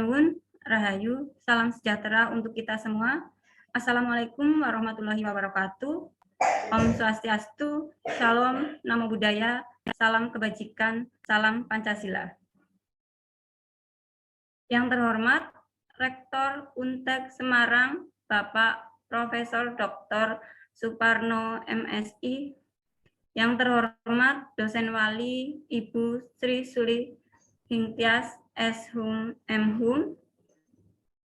Nuwun, Rahayu, salam sejahtera untuk kita semua. Assalamualaikum warahmatullahi wabarakatuh. Om Swastiastu, Shalom, Namo Buddhaya, salam kebajikan, salam Pancasila. Yang terhormat, Rektor Untek Semarang, Bapak Profesor Dr. Suparno, MSI. Yang terhormat, Dosen Wali, Ibu Sri Suli Hingtyas, S.Hum, M.Hum.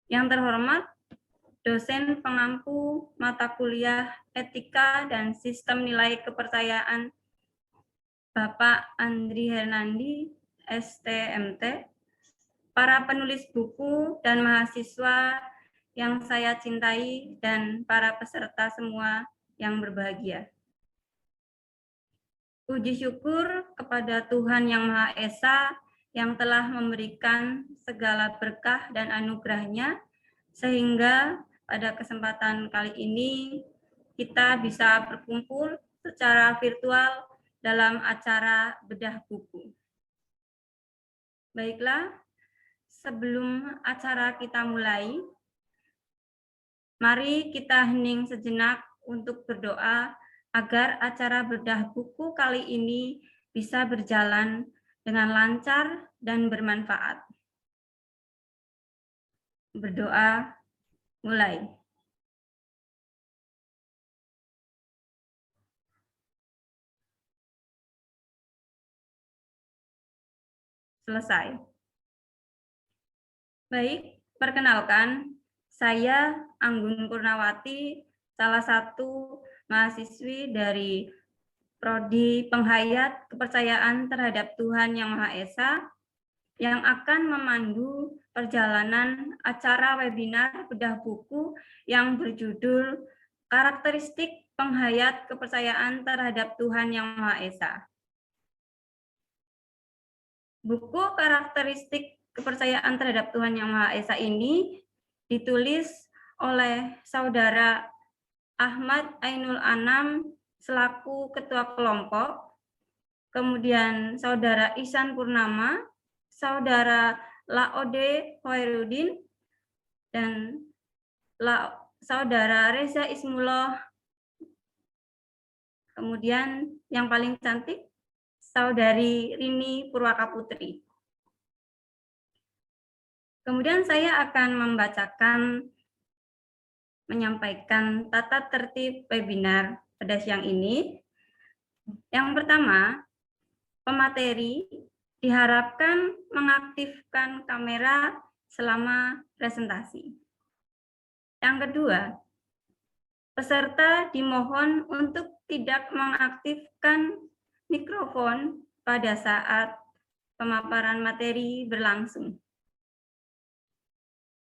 Yang terhormat, dosen pengampu mata kuliah Etika dan Sistem Nilai Kepercayaan, Bapak Andri Hernandi, STMT, para penulis buku dan mahasiswa yang saya cintai, dan para peserta semua yang berbahagia. Puji syukur kepada Tuhan Yang Maha Esa yang telah memberikan segala berkah dan anugerahnya, sehingga pada kesempatan kali ini kita bisa berkumpul secara virtual dalam acara bedah buku. Baiklah, sebelum acara kita mulai, mari kita hening sejenak untuk berdoa agar acara bedah buku kali ini bisa berjalan dengan lancar dan bermanfaat. Berdoa mulai. Selesai. Baik, perkenalkan, saya Anggun Purnawati, salah satu mahasiswi dari Prodi Penghayat Kepercayaan Terhadap Tuhan Yang Maha Esa, yang akan memandu perjalanan acara webinar bedah buku yang berjudul Karakteristik Penghayat Kepercayaan Terhadap Tuhan Yang Maha Esa. Buku Karakteristik Kepercayaan Terhadap Tuhan Yang Maha Esa ini ditulis oleh Saudara Ahmad Ainul Anam selaku Ketua Kelompok, kemudian Saudara Ihsan Purnama, Saudara Laode Hoirudin, dan Saudara Reza Ismullah, kemudian yang paling cantik, Saudari Rini Purwaka Putri. Kemudian saya akan menyampaikan tata tertib webinar pada siang ini. Yang pertama, pemateri diharapkan mengaktifkan kamera selama presentasi. Yang kedua, peserta dimohon untuk tidak mengaktifkan mikrofon pada saat pemaparan materi berlangsung.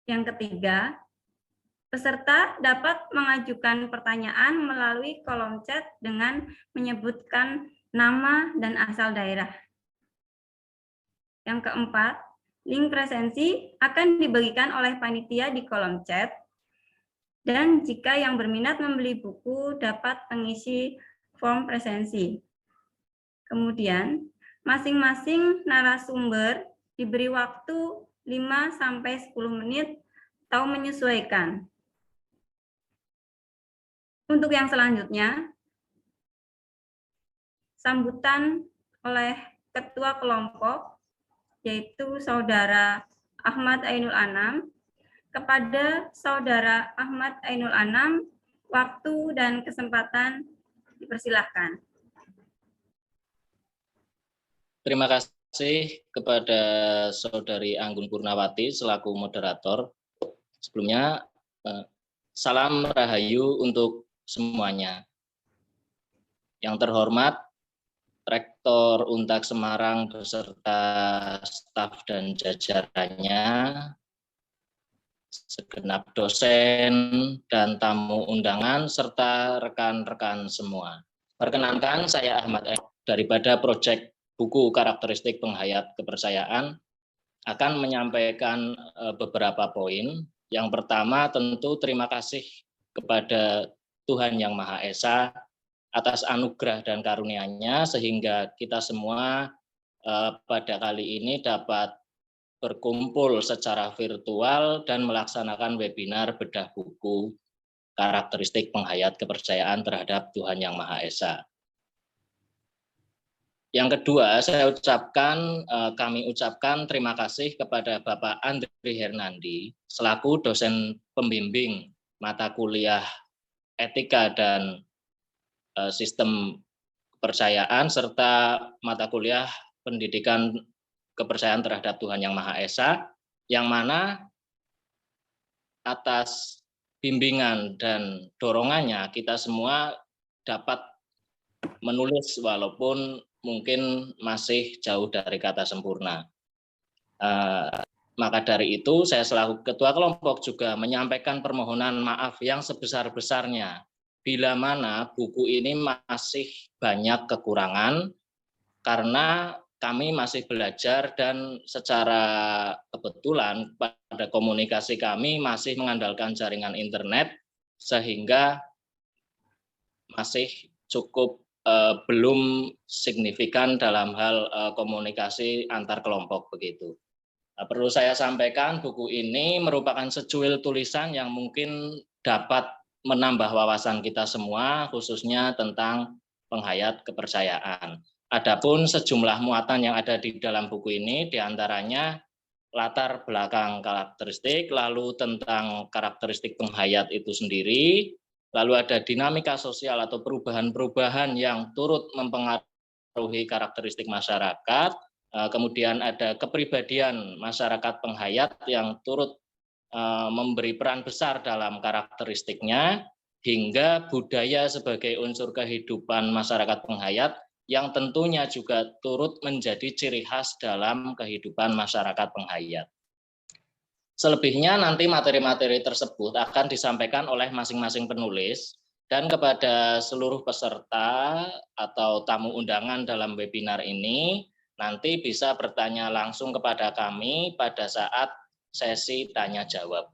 Yang ketiga, peserta dapat mengajukan pertanyaan melalui kolom chat dengan menyebutkan nama dan asal daerah. Yang keempat, link presensi akan dibagikan oleh panitia di kolom chat, dan jika yang berminat membeli buku dapat mengisi form presensi. Kemudian, masing-masing narasumber diberi waktu 5-10 menit atau menyesuaikan. Untuk yang selanjutnya, sambutan oleh Ketua Kelompok, yaitu Saudara Ahmad Ainul Anam. Kepada Saudara Ahmad Ainul Anam, waktu dan kesempatan dipersilahkan. Terima kasih kepada Saudari Anggun Purnawati selaku moderator. Sebelumnya, salam rahayu untuk semuanya. Yang terhormat, Rektor Untak Semarang beserta staf dan jajarannya, segenap dosen dan tamu undangan, serta rekan-rekan semua. Perkenankan, saya Ahmad daripada Proyek Buku Karakteristik Penghayat Kepercayaan akan menyampaikan beberapa poin. Yang pertama, tentu terima kasih kepada Tuhan Yang Maha Esa atas anugerah dan karunia-Nya sehingga kita semua pada kali ini dapat berkumpul secara virtual dan melaksanakan webinar bedah buku karakteristik penghayat kepercayaan terhadap Tuhan Yang Maha Esa. Yang kedua, kami ucapkan terima kasih kepada Bapak Andri Hernandi selaku dosen pembimbing mata kuliah etika dan sistem kepercayaan serta mata kuliah pendidikan kepercayaan terhadap Tuhan Yang Maha Esa, yang mana atas bimbingan dan dorongannya kita semua dapat menulis walaupun mungkin masih jauh dari kata sempurna. Maka dari itu saya selaku ketua kelompok juga menyampaikan permohonan maaf yang sebesar-besarnya bila mana buku ini masih banyak kekurangan karena kami masih belajar dan secara kebetulan pada komunikasi kami masih mengandalkan jaringan internet sehingga masih cukup belum signifikan dalam hal komunikasi antar kelompok begitu. Perlu saya sampaikan buku ini merupakan secuil tulisan yang mungkin dapat menambah wawasan kita semua khususnya tentang penghayat kepercayaan. Adapun sejumlah muatan yang ada di dalam buku ini diantaranya latar belakang karakteristik, lalu tentang karakteristik penghayat itu sendiri, lalu ada dinamika sosial atau perubahan-perubahan yang turut mempengaruhi karakteristik masyarakat, kemudian ada kepribadian masyarakat penghayat yang turut memberi peran besar dalam karakteristiknya, hingga budaya sebagai unsur kehidupan masyarakat penghayat yang tentunya juga turut menjadi ciri khas dalam kehidupan masyarakat penghayat. Selebihnya nanti materi-materi tersebut akan disampaikan oleh masing-masing penulis dan kepada seluruh peserta atau tamu undangan dalam webinar ini nanti bisa bertanya langsung kepada kami pada saat sesi tanya jawab.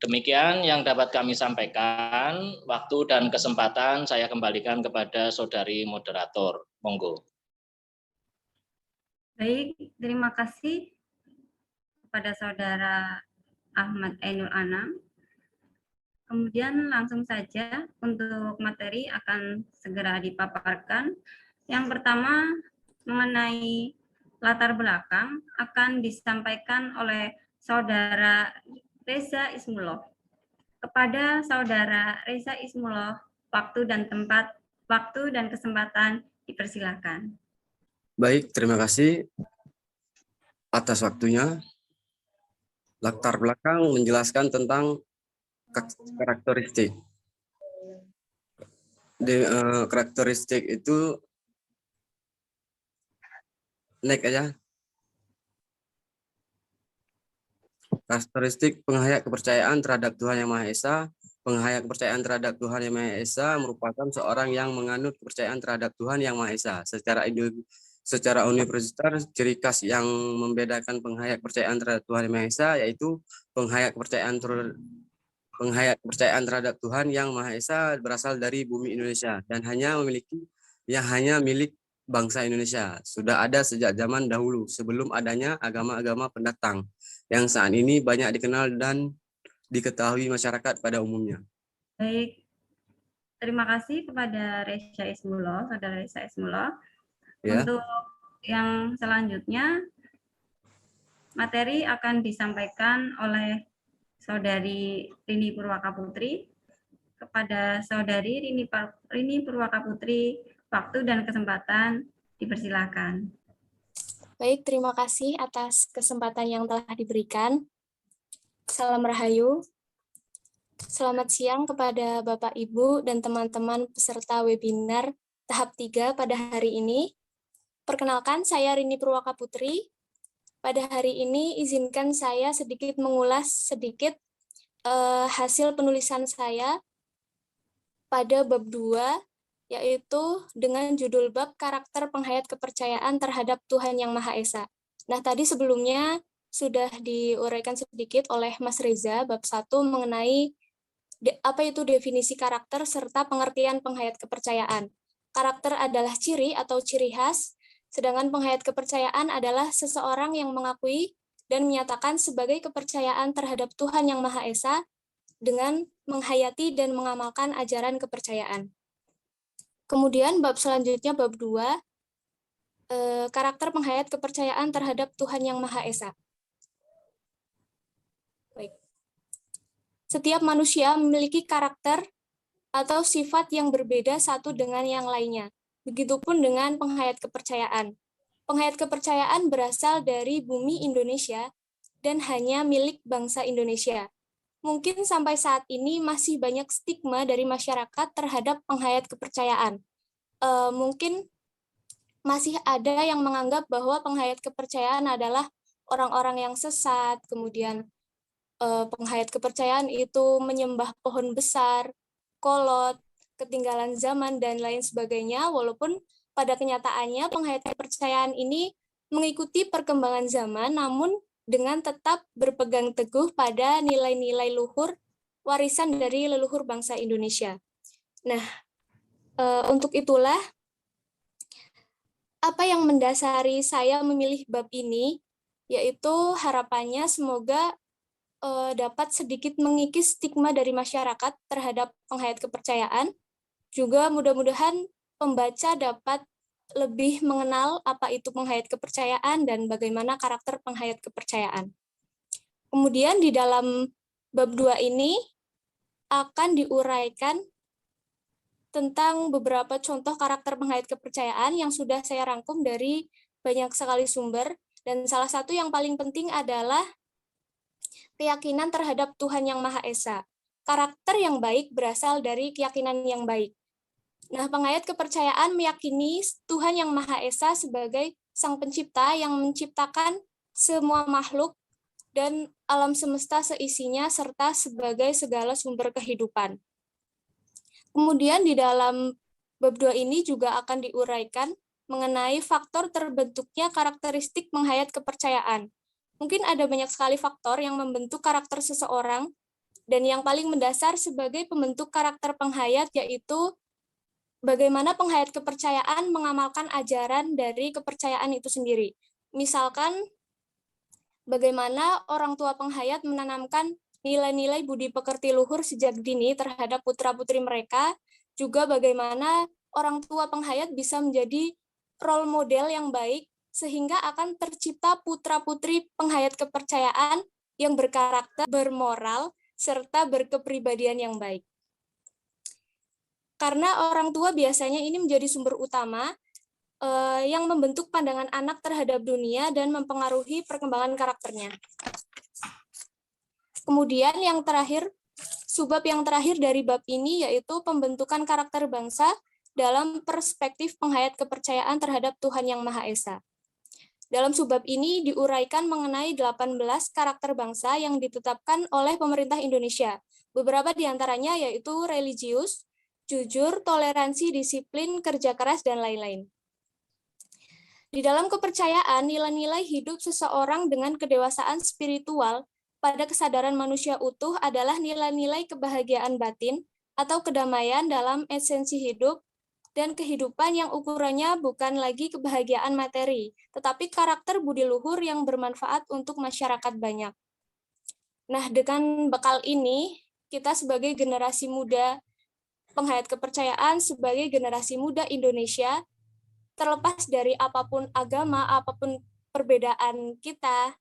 Demikian yang dapat kami sampaikan. Waktu dan kesempatan saya kembalikan kepada saudari moderator. Monggo. Baik, terima kasih kepada saudara Ahmad Ainul Anam. Kemudian langsung saja untuk materi akan segera dipaparkan. Yang pertama mengenai latar belakang akan disampaikan oleh saudara Reza Ismuloh. Kepada saudara Reza Ismuloh, waktu dan tempat, waktu dan kesempatan dipersilakan. Baik, terima kasih atas waktunya. Latar belakang menjelaskan tentang karakteristik. Karakteristik itu naik aja. Karakteristik penghayat kepercayaan terhadap Tuhan Yang Maha Esa. Penghayat kepercayaan terhadap Tuhan Yang Maha Esa merupakan seorang yang menganut kepercayaan terhadap Tuhan Yang Maha Esa. Secara universitas, ciri khas yang membedakan penghayat kepercayaan terhadap Tuhan Yang Maha Esa yaitu penghayat kepercayaan terhadap Tuhan Yang Maha Esa berasal dari bumi Indonesia dan hanya milik bangsa Indonesia. Sudah ada sejak zaman dahulu sebelum adanya agama-agama pendatang yang saat ini banyak dikenal dan diketahui masyarakat pada umumnya. Baik, terima kasih kepada Reza Ismuloh, saudara Reza Ismuloh. Ya. Untuk yang selanjutnya, materi akan disampaikan oleh saudari Rini Purwaka Putri. Kepada saudari Rini Purwaka Putri, waktu dan kesempatan dipersilakan. Baik, terima kasih atas kesempatan yang telah diberikan. Salam Rahayu. Selamat siang kepada Bapak, Ibu, dan teman-teman peserta webinar tahap 3 pada hari ini. Perkenalkan, saya Rini Purwaka Putri. Pada hari ini, izinkan saya sedikit mengulas hasil penulisan saya pada bab 2, yaitu dengan judul bab karakter penghayat kepercayaan terhadap Tuhan Yang Maha Esa. Nah, tadi sebelumnya sudah diuraikan sedikit oleh Mas Reza, bab 1 mengenai apa itu definisi karakter serta pengertian penghayat kepercayaan. Karakter adalah ciri atau ciri khas, sedangkan penghayat kepercayaan adalah seseorang yang mengakui dan menyatakan sebagai kepercayaan terhadap Tuhan Yang Maha Esa dengan menghayati dan mengamalkan ajaran kepercayaan. Kemudian bab selanjutnya, bab 2, karakter penghayat kepercayaan terhadap Tuhan Yang Maha Esa. Baik. Setiap manusia memiliki karakter atau sifat yang berbeda satu dengan yang lainnya. Begitupun dengan penghayat kepercayaan. Penghayat kepercayaan berasal dari bumi Indonesia dan hanya milik bangsa Indonesia. Mungkin sampai saat ini masih banyak stigma dari masyarakat terhadap penghayat kepercayaan. Mungkin masih ada yang menganggap bahwa penghayat kepercayaan adalah orang-orang yang sesat, kemudian penghayat kepercayaan itu menyembah pohon besar, kolot, ketinggalan zaman, dan lain sebagainya, walaupun pada kenyataannya penghayat kepercayaan ini mengikuti perkembangan zaman, namun dengan tetap berpegang teguh pada nilai-nilai luhur warisan dari leluhur bangsa Indonesia. Nah, untuk itulah apa yang mendasari saya memilih bab ini, yaitu harapannya semoga dapat sedikit mengikis stigma dari masyarakat terhadap penghayat kepercayaan. Juga mudah-mudahan pembaca dapat lebih mengenal apa itu penghayat kepercayaan dan bagaimana karakter penghayat kepercayaan. Kemudian di dalam bab 2 ini akan diuraikan tentang beberapa contoh karakter penghayat kepercayaan yang sudah saya rangkum dari banyak sekali sumber, dan salah satu yang paling penting adalah keyakinan terhadap Tuhan Yang Maha Esa. Karakter yang baik berasal dari keyakinan yang baik. Nah, penghayat kepercayaan meyakini Tuhan Yang Maha Esa sebagai Sang Pencipta yang menciptakan semua makhluk dan alam semesta seisinya serta sebagai segala sumber kehidupan. Kemudian di dalam bab 2 ini juga akan diuraikan mengenai faktor terbentuknya karakteristik penghayat kepercayaan. Mungkin ada banyak sekali faktor yang membentuk karakter seseorang, dan yang paling mendasar sebagai pembentuk karakter penghayat yaitu bagaimana penghayat kepercayaan mengamalkan ajaran dari kepercayaan itu sendiri. Misalkan, bagaimana orang tua penghayat menanamkan nilai-nilai budi pekerti luhur sejak dini terhadap putra-putri mereka, juga bagaimana orang tua penghayat bisa menjadi role model yang baik sehingga akan tercipta putra-putri penghayat kepercayaan yang berkarakter, bermoral, serta berkepribadian yang baik. Karena orang tua biasanya ini menjadi sumber utama yang membentuk pandangan anak terhadap dunia dan mempengaruhi perkembangan karakternya. Kemudian yang terakhir, subbab yang terakhir dari bab ini yaitu pembentukan karakter bangsa dalam perspektif penghayat kepercayaan terhadap Tuhan Yang Maha Esa. Dalam subbab ini diuraikan mengenai 18 karakter bangsa yang ditetapkan oleh pemerintah Indonesia. Beberapa di antaranya yaitu religius, jujur, toleransi, disiplin, kerja keras, dan lain-lain. Di dalam kepercayaan, nilai-nilai hidup seseorang dengan kedewasaan spiritual pada kesadaran manusia utuh adalah nilai-nilai kebahagiaan batin atau kedamaian dalam esensi hidup dan kehidupan yang ukurannya bukan lagi kebahagiaan materi, tetapi karakter budi luhur yang bermanfaat untuk masyarakat banyak. Nah, dengan bekal ini, kita sebagai generasi muda penghayat kepercayaan, sebagai generasi muda Indonesia, terlepas dari apapun agama, apapun perbedaan kita,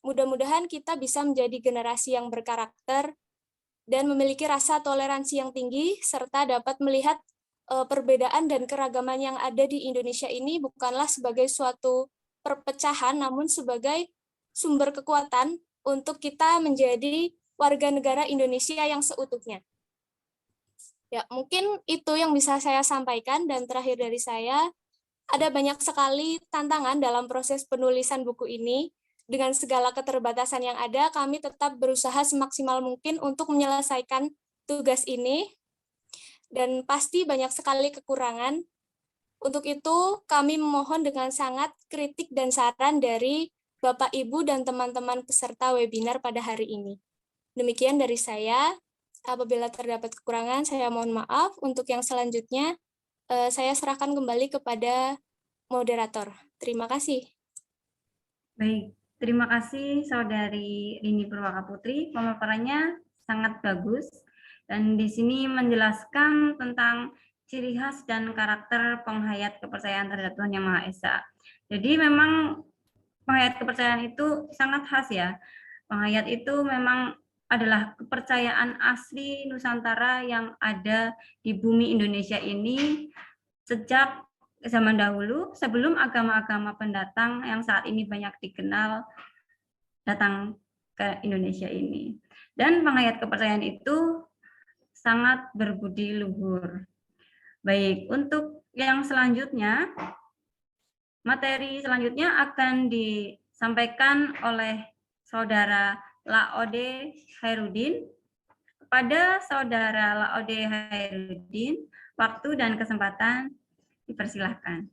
mudah-mudahan kita bisa menjadi generasi yang berkarakter dan memiliki rasa toleransi yang tinggi, serta dapat melihat perbedaan dan keragaman yang ada di Indonesia ini bukanlah sebagai suatu perpecahan, namun sebagai sumber kekuatan untuk kita menjadi warga negara Indonesia yang seutuhnya. Ya, mungkin itu yang bisa saya sampaikan, dan terakhir dari saya, ada banyak sekali tantangan dalam proses penulisan buku ini. Dengan segala keterbatasan yang ada, kami tetap berusaha semaksimal mungkin untuk menyelesaikan tugas ini, dan pasti banyak sekali kekurangan. Untuk itu, kami memohon dengan sangat kritik dan saran dari Bapak, Ibu, dan teman-teman peserta webinar pada hari ini. Demikian dari saya. Apabila terdapat kekurangan, saya mohon maaf. Untuk yang selanjutnya, saya serahkan kembali kepada moderator. Terima kasih. Baik, Terima kasih Saudari Rini Purwaka Putri, pemaparannya sangat bagus dan di sini menjelaskan tentang ciri khas dan karakter penghayat kepercayaan terhadap Tuhan Yang Maha Esa. Jadi memang penghayat kepercayaan itu sangat khas ya. Penghayat itu memang adalah kepercayaan asli Nusantara yang ada di bumi Indonesia ini sejak zaman dahulu, sebelum agama-agama pendatang yang saat ini banyak dikenal datang ke Indonesia ini. Dan penghayat kepercayaan itu sangat berbudi luhur. Baik, untuk yang selanjutnya, materi selanjutnya akan disampaikan oleh Saudara Laode Hairudin. Kepada Saudara Laode Hairudin, waktu dan kesempatan dipersilahkan.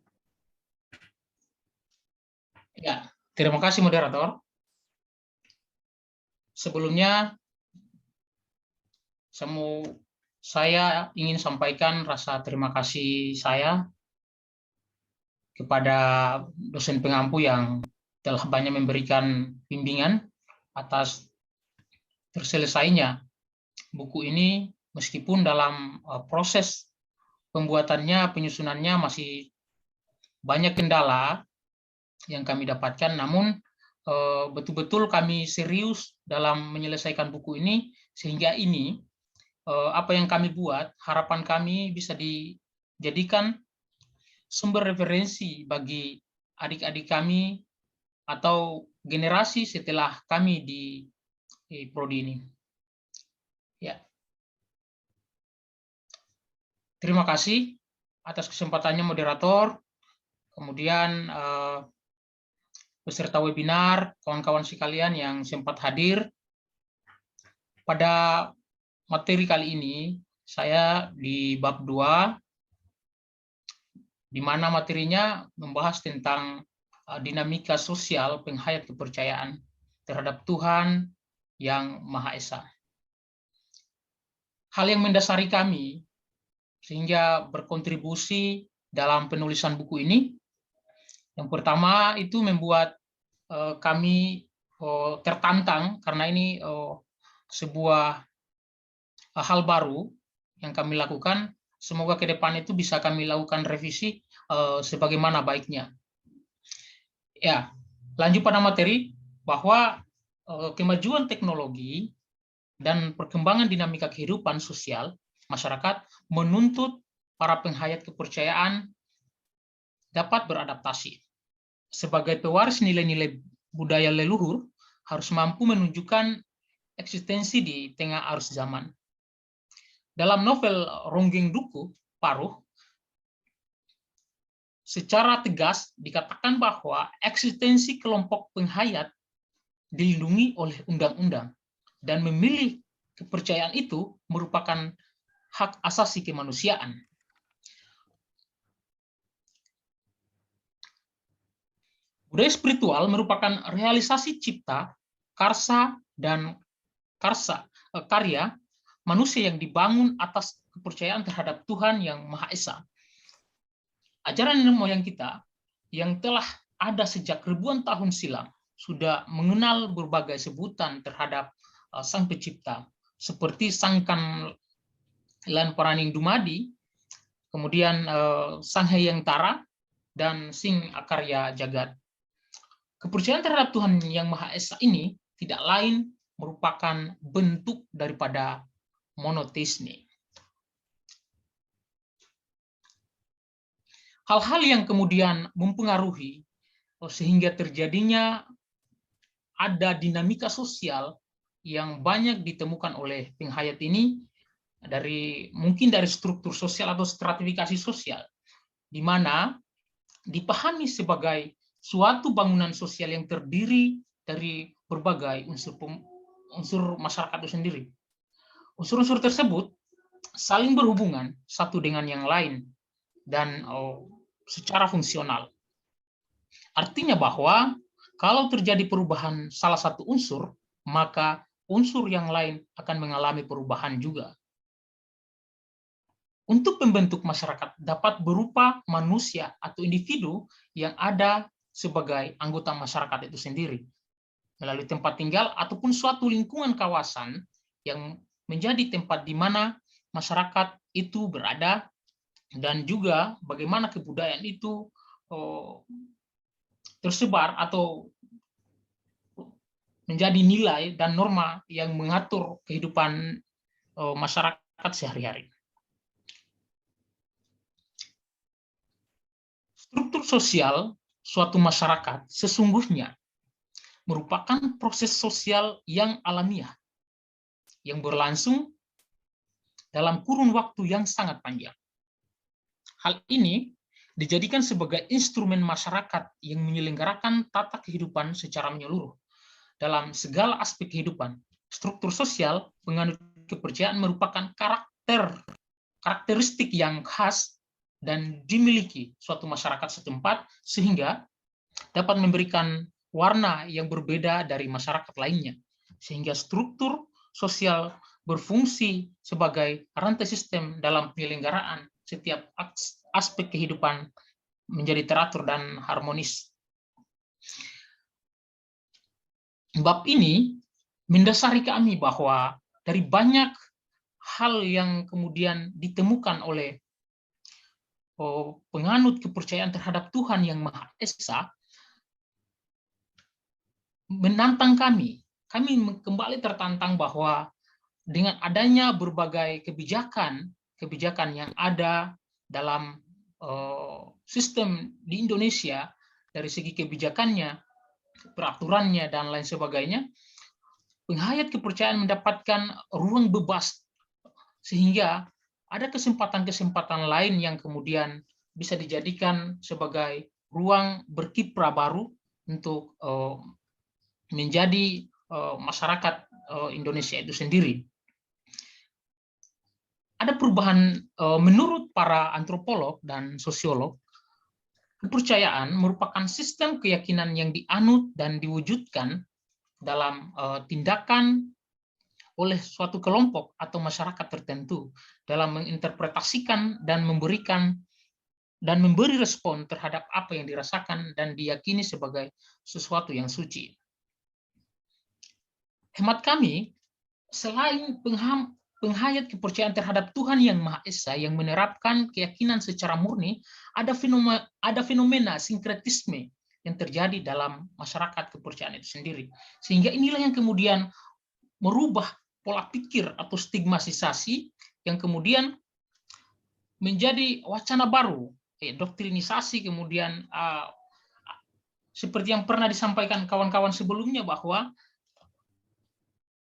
Ya, terima kasih moderator. Sebelumnya, saya ingin sampaikan rasa terima kasih saya kepada dosen pengampu yang telah banyak memberikan bimbingan atas terselesainya buku ini, meskipun dalam proses pembuatannya, penyusunannya masih banyak kendala yang kami dapatkan, namun betul-betul kami serius dalam menyelesaikan buku ini, sehingga ini apa yang kami buat, harapan kami bisa dijadikan sumber referensi bagi adik-adik kami atau generasi setelah kami di prodi ini. Ya. Terima kasih atas kesempatannya moderator, kemudian peserta webinar, kawan-kawan sekalian yang sempat hadir. Pada materi kali ini, saya di bab 2, di mana materinya membahas tentang dinamika sosial penghayat kepercayaan terhadap Tuhan yang Maha Esa. Hal yang mendasari kami sehingga berkontribusi dalam penulisan buku ini, yang pertama itu membuat kami tertantang karena ini sebuah hal baru yang kami lakukan. Semoga ke depan itu bisa kami lakukan revisi sebagaimana baiknya. Ya, lanjut pada materi bahwa kemajuan teknologi dan perkembangan dinamika kehidupan sosial masyarakat menuntut para penghayat kepercayaan dapat beradaptasi. Sebagai pewaris nilai-nilai budaya leluhur, harus mampu menunjukkan eksistensi di tengah arus zaman. Dalam novel Ronggeng Duku, Paruh, secara tegas dikatakan bahwa eksistensi kelompok penghayat dilindungi oleh undang-undang, dan memilih kepercayaan itu merupakan hak asasi kemanusiaan. Budaya spiritual merupakan realisasi cipta, karya manusia yang dibangun atas kepercayaan terhadap Tuhan yang Maha Esa. Ajaran nenek moyang kita yang telah ada sejak ribuan tahun silam sudah mengenal berbagai sebutan terhadap Sang Pencipta, seperti Sangkan Lan Paraning Dumadi, kemudian Sang Hyang Tara, dan Sing Akarya Jagat. Kepercayaan terhadap Tuhan yang Maha Esa ini tidak lain merupakan bentuk daripada monoteisme. Hal-hal yang kemudian mempengaruhi sehingga terjadinya ada dinamika sosial yang banyak ditemukan oleh penghayat ini mungkin dari struktur sosial atau stratifikasi sosial, di mana dipahami sebagai suatu bangunan sosial yang terdiri dari berbagai unsur masyarakat itu sendiri. Unsur-unsur tersebut saling berhubungan satu dengan yang lain dan secara fungsional. Artinya bahwa kalau terjadi perubahan salah satu unsur, maka unsur yang lain akan mengalami perubahan juga. Untuk membentuk masyarakat dapat berupa manusia atau individu yang ada sebagai anggota masyarakat itu sendiri. melalui tempat tinggal ataupun suatu lingkungan kawasan yang menjadi tempat di mana masyarakat itu berada, dan juga bagaimana kebudayaan itu tersebar atau menjadi nilai dan norma yang mengatur kehidupan masyarakat sehari-hari. Struktur sosial suatu masyarakat sesungguhnya merupakan proses sosial yang alamiah, yang berlangsung dalam kurun waktu yang sangat panjang. Hal ini dijadikan sebagai instrumen masyarakat yang menyelenggarakan tata kehidupan secara menyeluruh dalam segala aspek kehidupan. Struktur sosial penganut kepercayaan merupakan karakteristik yang khas dan dimiliki suatu masyarakat setempat sehingga dapat memberikan warna yang berbeda dari masyarakat lainnya. Sehingga struktur sosial berfungsi sebagai rantai sistem dalam penyelenggaraan setiap aspek kehidupan menjadi teratur dan harmonis. Bab ini mendasari kami bahwa dari banyak hal yang kemudian ditemukan oleh penganut kepercayaan terhadap Tuhan yang Maha Esa, menantang kami kembali tertantang bahwa dengan adanya berbagai kebijakan yang ada dalam sistem di Indonesia, dari segi kebijakannya, peraturannya, dan lain sebagainya, penghayat kepercayaan mendapatkan ruang bebas, sehingga ada kesempatan-kesempatan lain yang kemudian bisa dijadikan sebagai ruang berkiprah baru untuk menjadi masyarakat Indonesia itu sendiri. Ada perubahan menurut para antropolog dan sosiolog. Kepercayaan merupakan sistem keyakinan yang dianut dan diwujudkan dalam tindakan oleh suatu kelompok atau masyarakat tertentu dalam menginterpretasikan dan memberi respon terhadap apa yang dirasakan dan diyakini sebagai sesuatu yang suci. Hemat kami, selain penghayat kepercayaan terhadap Tuhan yang Maha Esa yang menerapkan keyakinan secara murni, ada fenomena sinkretisme yang terjadi dalam masyarakat kepercayaan itu sendiri. Sehingga inilah yang kemudian merubah pola pikir atau stigmatisasi yang kemudian menjadi wacana baru, doktrinisasi, kemudian seperti yang pernah disampaikan kawan-kawan sebelumnya bahwa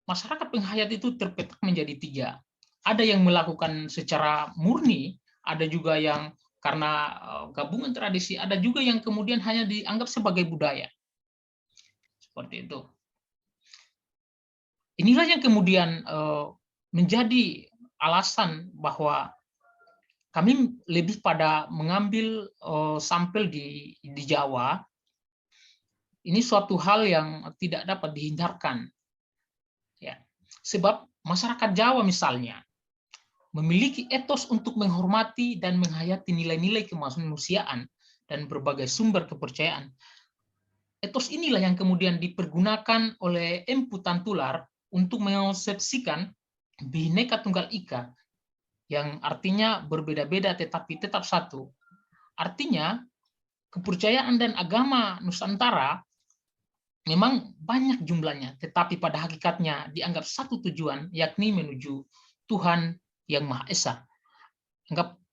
masyarakat penghayat itu terpetak menjadi 3. Ada yang melakukan secara murni, ada juga yang karena gabungan tradisi, ada juga yang kemudian hanya dianggap sebagai budaya. Seperti itu. Inilah yang kemudian menjadi alasan bahwa kami lebih pada mengambil sampel di Jawa. Ini suatu hal yang tidak dapat dihindarkan. Ya, sebab masyarakat Jawa misalnya memiliki etos untuk menghormati dan menghayati nilai-nilai kemanusiaan dan berbagai sumber kepercayaan. Etos inilah yang kemudian dipergunakan oleh Empu Tantular untuk mengonsepsikan Bhinneka Tunggal Ika, yang artinya berbeda-beda tetapi tetap satu. Artinya kepercayaan dan agama Nusantara memang banyak jumlahnya, tetapi pada hakikatnya dianggap satu tujuan, yakni menuju Tuhan yang Maha Esa.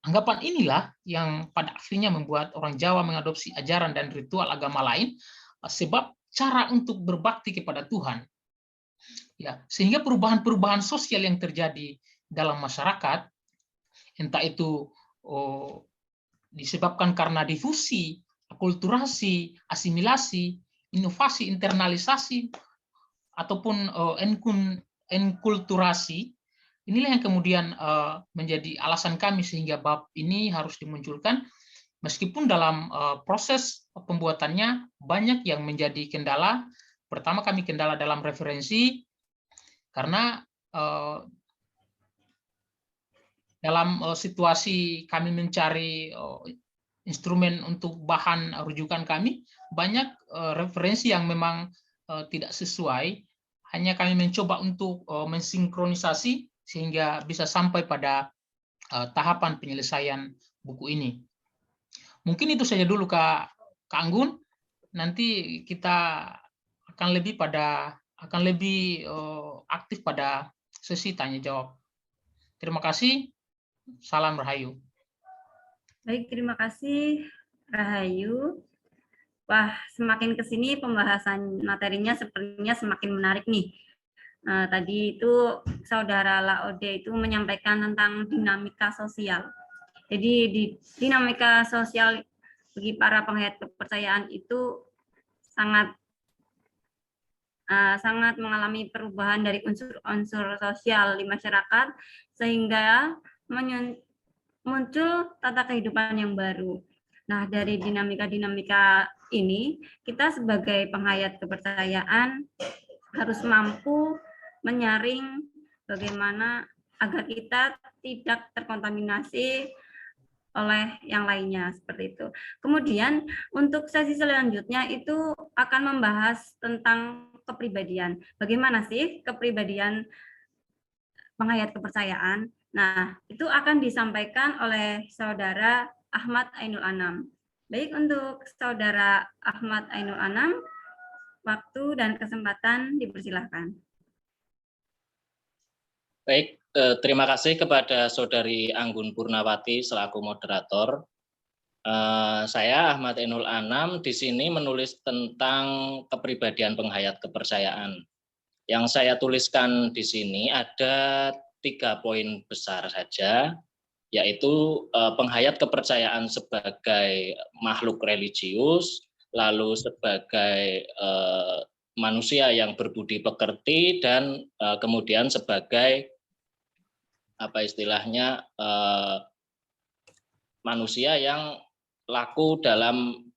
Anggapan inilah yang pada akhirnya membuat orang Jawa mengadopsi ajaran dan ritual agama lain, sebab cara untuk berbakti kepada Tuhan. Ya, sehingga perubahan-perubahan sosial yang terjadi dalam masyarakat, entah itu disebabkan karena difusi, akulturasi, asimilasi, inovasi, internalisasi, ataupun enkulturasi, inilah yang kemudian menjadi alasan kami sehingga bab ini harus dimunculkan, meskipun dalam proses pembuatannya banyak yang menjadi kendala. Pertama, kami kendala dalam referensi, karena dalam situasi kami mencari instrumen untuk bahan rujukan kami, banyak referensi yang memang tidak sesuai, hanya kami mencoba untuk mensinkronisasi sehingga bisa sampai pada tahapan penyelesaian buku ini. Mungkin itu saja dulu Kak Anggun. Nanti kita akan lebih aktif pada sesi tanya jawab. Terima kasih. Salam Rahayu. Baik, terima kasih Rahayu. Wah, semakin ke sini pembahasan materinya sepertinya semakin menarik nih. Tadi itu Saudara Laode itu menyampaikan tentang dinamika sosial. Jadi di dinamika sosial bagi para penghayat kepercayaan itu sangat mengalami perubahan dari unsur-unsur sosial di masyarakat sehingga muncul tata kehidupan yang baru. Nah, dari dinamika-dinamika ini, kita sebagai penghayat kepercayaan harus mampu menyaring bagaimana agar kita tidak terkontaminasi oleh yang lainnya, seperti itu. Kemudian, untuk sesi selanjutnya itu akan membahas tentang kepribadian. Bagaimana sih kepribadian penghayat kepercayaan? Nah, itu akan disampaikan oleh Saudara Ahmad Ainul Anam. Baik, untuk Saudara Ahmad Ainul Anam, waktu dan kesempatan dipersilahkan. Baik, terima kasih kepada Saudari Anggun Purnawati selaku moderator. Saya Ahmad Ainul Anam di sini menulis tentang kepribadian penghayat kepercayaan. Yang saya tuliskan di sini ada 3 poin besar saja, yaitu penghayat kepercayaan sebagai makhluk religius, lalu sebagai manusia yang berbudi pekerti, dan kemudian sebagai manusia yang laku dalam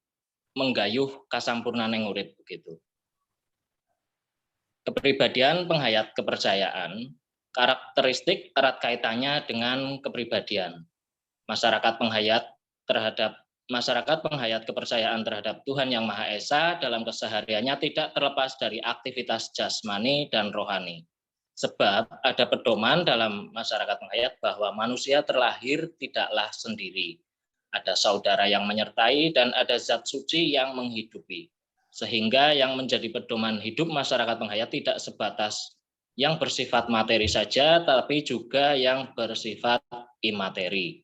menggayuh kasampurnaning urip begitu. Kepribadian penghayat kepercayaan, karakteristik erat kaitannya dengan kepribadian masyarakat penghayat kepercayaan terhadap Tuhan Yang Maha Esa dalam kesehariannya tidak terlepas dari aktivitas jasmani dan rohani. Sebab ada pedoman dalam masyarakat penghayat bahwa manusia terlahir tidaklah sendiri. Ada saudara yang menyertai dan ada zat suci yang menghidupi. Sehingga yang menjadi pedoman hidup masyarakat penghayat tidak sebatas yang bersifat materi saja, tapi juga yang bersifat imateri.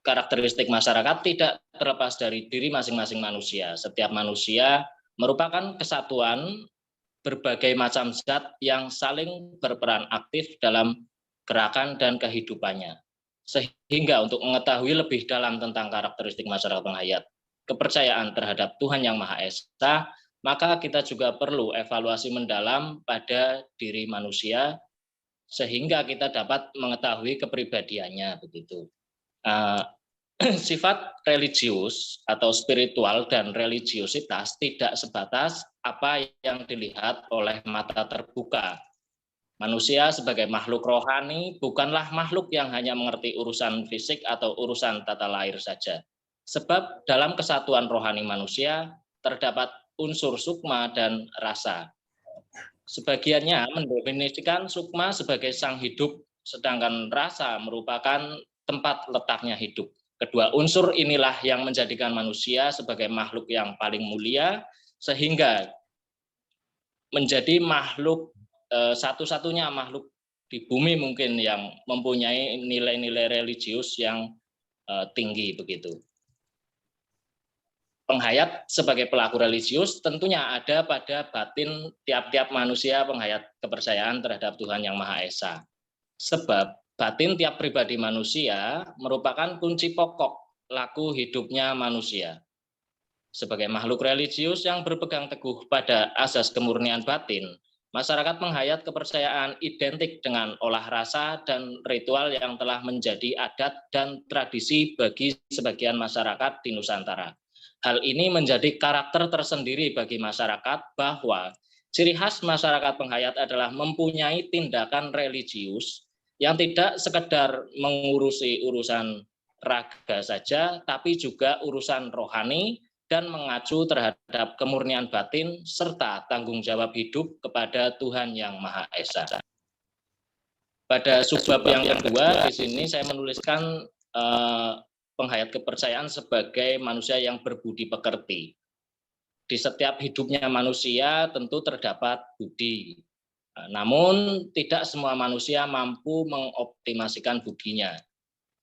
Karakteristik masyarakat tidak terlepas dari diri masing-masing manusia. Setiap manusia merupakan kesatuan berbagai macam zat yang saling berperan aktif dalam gerakan dan kehidupannya. Sehingga untuk mengetahui lebih dalam tentang karakteristik masyarakat penghayat kepercayaan terhadap Tuhan Yang Maha Esa, maka kita juga perlu evaluasi mendalam pada diri manusia sehingga kita dapat mengetahui kepribadiannya begitu. Sifat religius atau spiritual dan religiositas tidak sebatas apa yang dilihat oleh mata terbuka. Manusia sebagai makhluk rohani bukanlah makhluk yang hanya mengerti urusan fisik atau urusan tata lahir saja. Sebab dalam kesatuan rohani manusia terdapat unsur sukma dan rasa. Sebagiannya mendefinisikan sukma sebagai sang hidup, sedangkan rasa merupakan tempat letaknya hidup. Kedua unsur inilah yang menjadikan manusia sebagai makhluk yang paling mulia, sehingga menjadi makhluk satu-satunya makhluk di bumi mungkin yang mempunyai nilai-nilai religius yang tinggi begitu. Penghayat sebagai pelaku religius tentunya ada pada batin tiap-tiap manusia penghayat kepercayaan terhadap Tuhan Yang Maha Esa. Sebab batin tiap pribadi manusia merupakan kunci pokok laku hidupnya manusia. Sebagai makhluk religius yang berpegang teguh pada asas kemurnian batin, masyarakat penghayat kepercayaan identik dengan olah rasa dan ritual yang telah menjadi adat dan tradisi bagi sebagian masyarakat di Nusantara. Hal ini menjadi karakter tersendiri bagi masyarakat bahwa ciri khas masyarakat penghayat adalah mempunyai tindakan religius yang tidak sekedar mengurusi urusan raga saja, tapi juga urusan rohani dan mengacu terhadap kemurnian batin serta tanggung jawab hidup kepada Tuhan Yang Maha Esa. Pada subbab yang kedua, di sini saya menuliskan penghayat kepercayaan sebagai manusia yang berbudi pekerti. Di setiap hidupnya manusia tentu terdapat budi. Namun tidak semua manusia mampu mengoptimasikan budinya.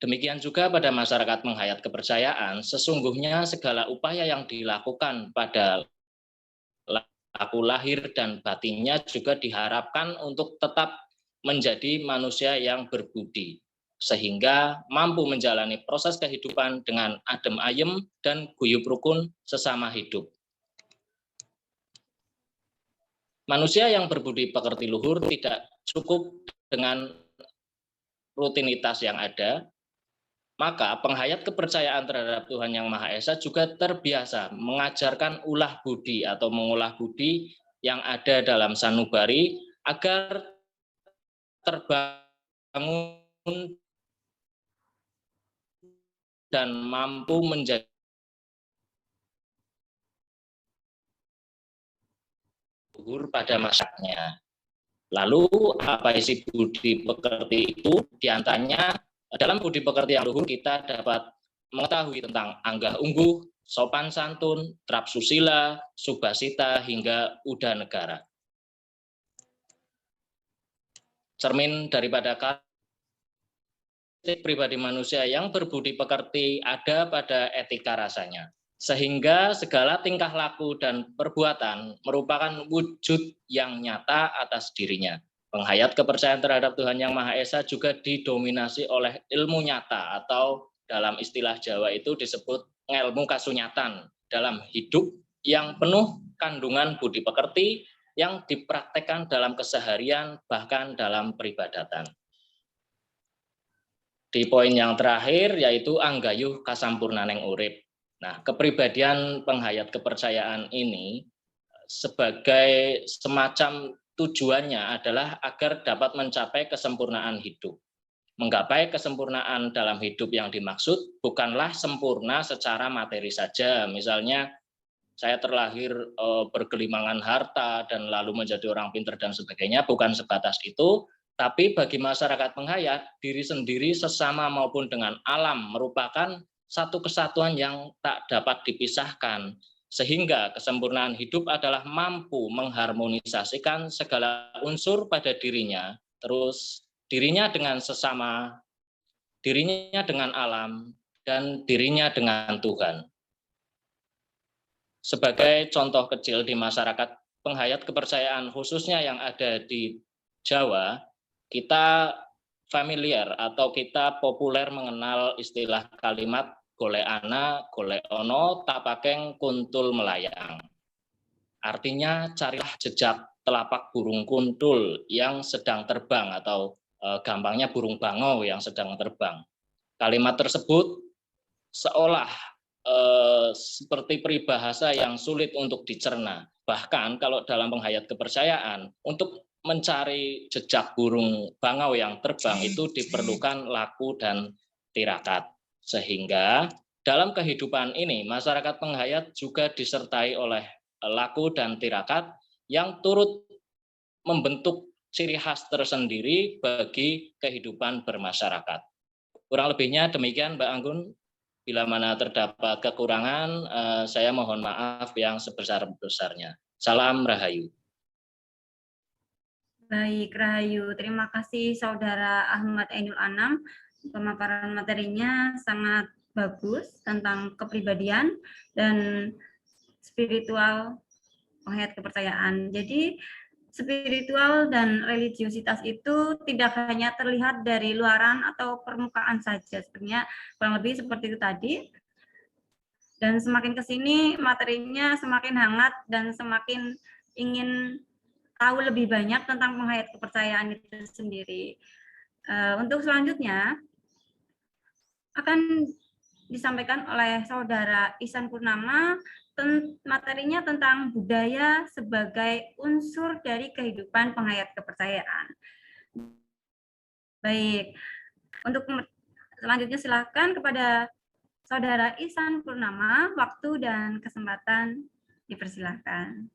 Demikian juga pada masyarakat penghayat kepercayaan, sesungguhnya segala upaya yang dilakukan pada laku lahir dan batinnya juga diharapkan untuk tetap menjadi manusia yang berbudi, sehingga mampu menjalani proses kehidupan dengan adem ayem dan guyup rukun sesama hidup. Manusia yang berbudi pekerti luhur tidak cukup dengan rutinitas yang ada, maka penghayat kepercayaan terhadap Tuhan Yang Maha Esa juga terbiasa mengajarkan ulah budi atau mengolah budi yang ada dalam sanubari agar terbangun dan mampu menjadi luhur pada masanya. Lalu apa isi budi pekerti itu? Diantaranya dalam budi pekerti yang luhur kita dapat mengetahui tentang anggah ungguh, sopan santun, trap susila, subasita, hingga uda negara. Cermin daripada karakteristik pribadi manusia yang berbudi pekerti ada pada etika rasanya. Sehingga segala tingkah laku dan perbuatan merupakan wujud yang nyata atas dirinya. Penghayat kepercayaan terhadap Tuhan Yang Maha Esa juga didominasi oleh ilmu nyata atau dalam istilah Jawa itu disebut ilmu kasunyatan dalam hidup yang penuh kandungan budi pekerti yang dipraktekkan dalam keseharian bahkan dalam peribadatan. Di poin yang terakhir yaitu anggayuh kasampurnaneng urip. Nah, kepribadian penghayat kepercayaan ini sebagai semacam tujuannya adalah agar dapat mencapai kesempurnaan hidup. Menggapai kesempurnaan dalam hidup yang dimaksud bukanlah sempurna secara materi saja. Misalnya saya terlahir bergelimangan harta dan lalu menjadi orang pintar dan sebagainya, bukan sebatas itu. Tapi bagi masyarakat penghayat, diri sendiri sesama maupun dengan alam merupakan satu kesatuan yang tak dapat dipisahkan. Sehingga kesempurnaan hidup adalah mampu mengharmonisasikan segala unsur pada dirinya, terus dirinya dengan sesama, dirinya dengan alam, dan dirinya dengan Tuhan. Sebagai contoh kecil di masyarakat penghayat kepercayaan khususnya yang ada di Jawa, kita familiar atau kita populer mengenal istilah kalimat golek ana, golek ono, tapakeng kuntul melayang. Artinya carilah jejak telapak burung kuntul yang sedang terbang atau gampangnya burung bangau yang sedang terbang. Kalimat tersebut seolah seperti peribahasa yang sulit untuk dicerna. Bahkan kalau dalam penghayat kepercayaan, untuk mencari jejak burung bangau yang terbang itu diperlukan laku dan tirakat. Sehingga dalam kehidupan ini masyarakat penghayat juga disertai oleh laku dan tirakat yang turut membentuk ciri khas tersendiri bagi kehidupan bermasyarakat. Kurang lebihnya demikian Mbak Anggun. Bila mana terdapat kekurangan, saya mohon maaf yang sebesar-besarnya. Salam Rahayu. Baik, Rahayu. Terima kasih Saudara Ahmad Ainul Anam. Pemaparan materinya sangat bagus tentang kepribadian dan spiritual penghayat kepercayaan. Jadi spiritual dan religiositas itu tidak hanya terlihat dari luaran atau permukaan saja, sebenarnya kurang lebih seperti itu tadi. Dan semakin ke sini materinya semakin hangat dan semakin ingin tahu lebih banyak tentang penghayat kepercayaan itu sendiri. Untuk selanjutnya akan disampaikan oleh Saudara Ihsan Purnama materinya tentang budaya sebagai unsur dari kehidupan penghayat kepercayaan. Baik, untuk selanjutnya silakan kepada Saudara Ihsan Purnama, waktu dan kesempatan dipersilahkan.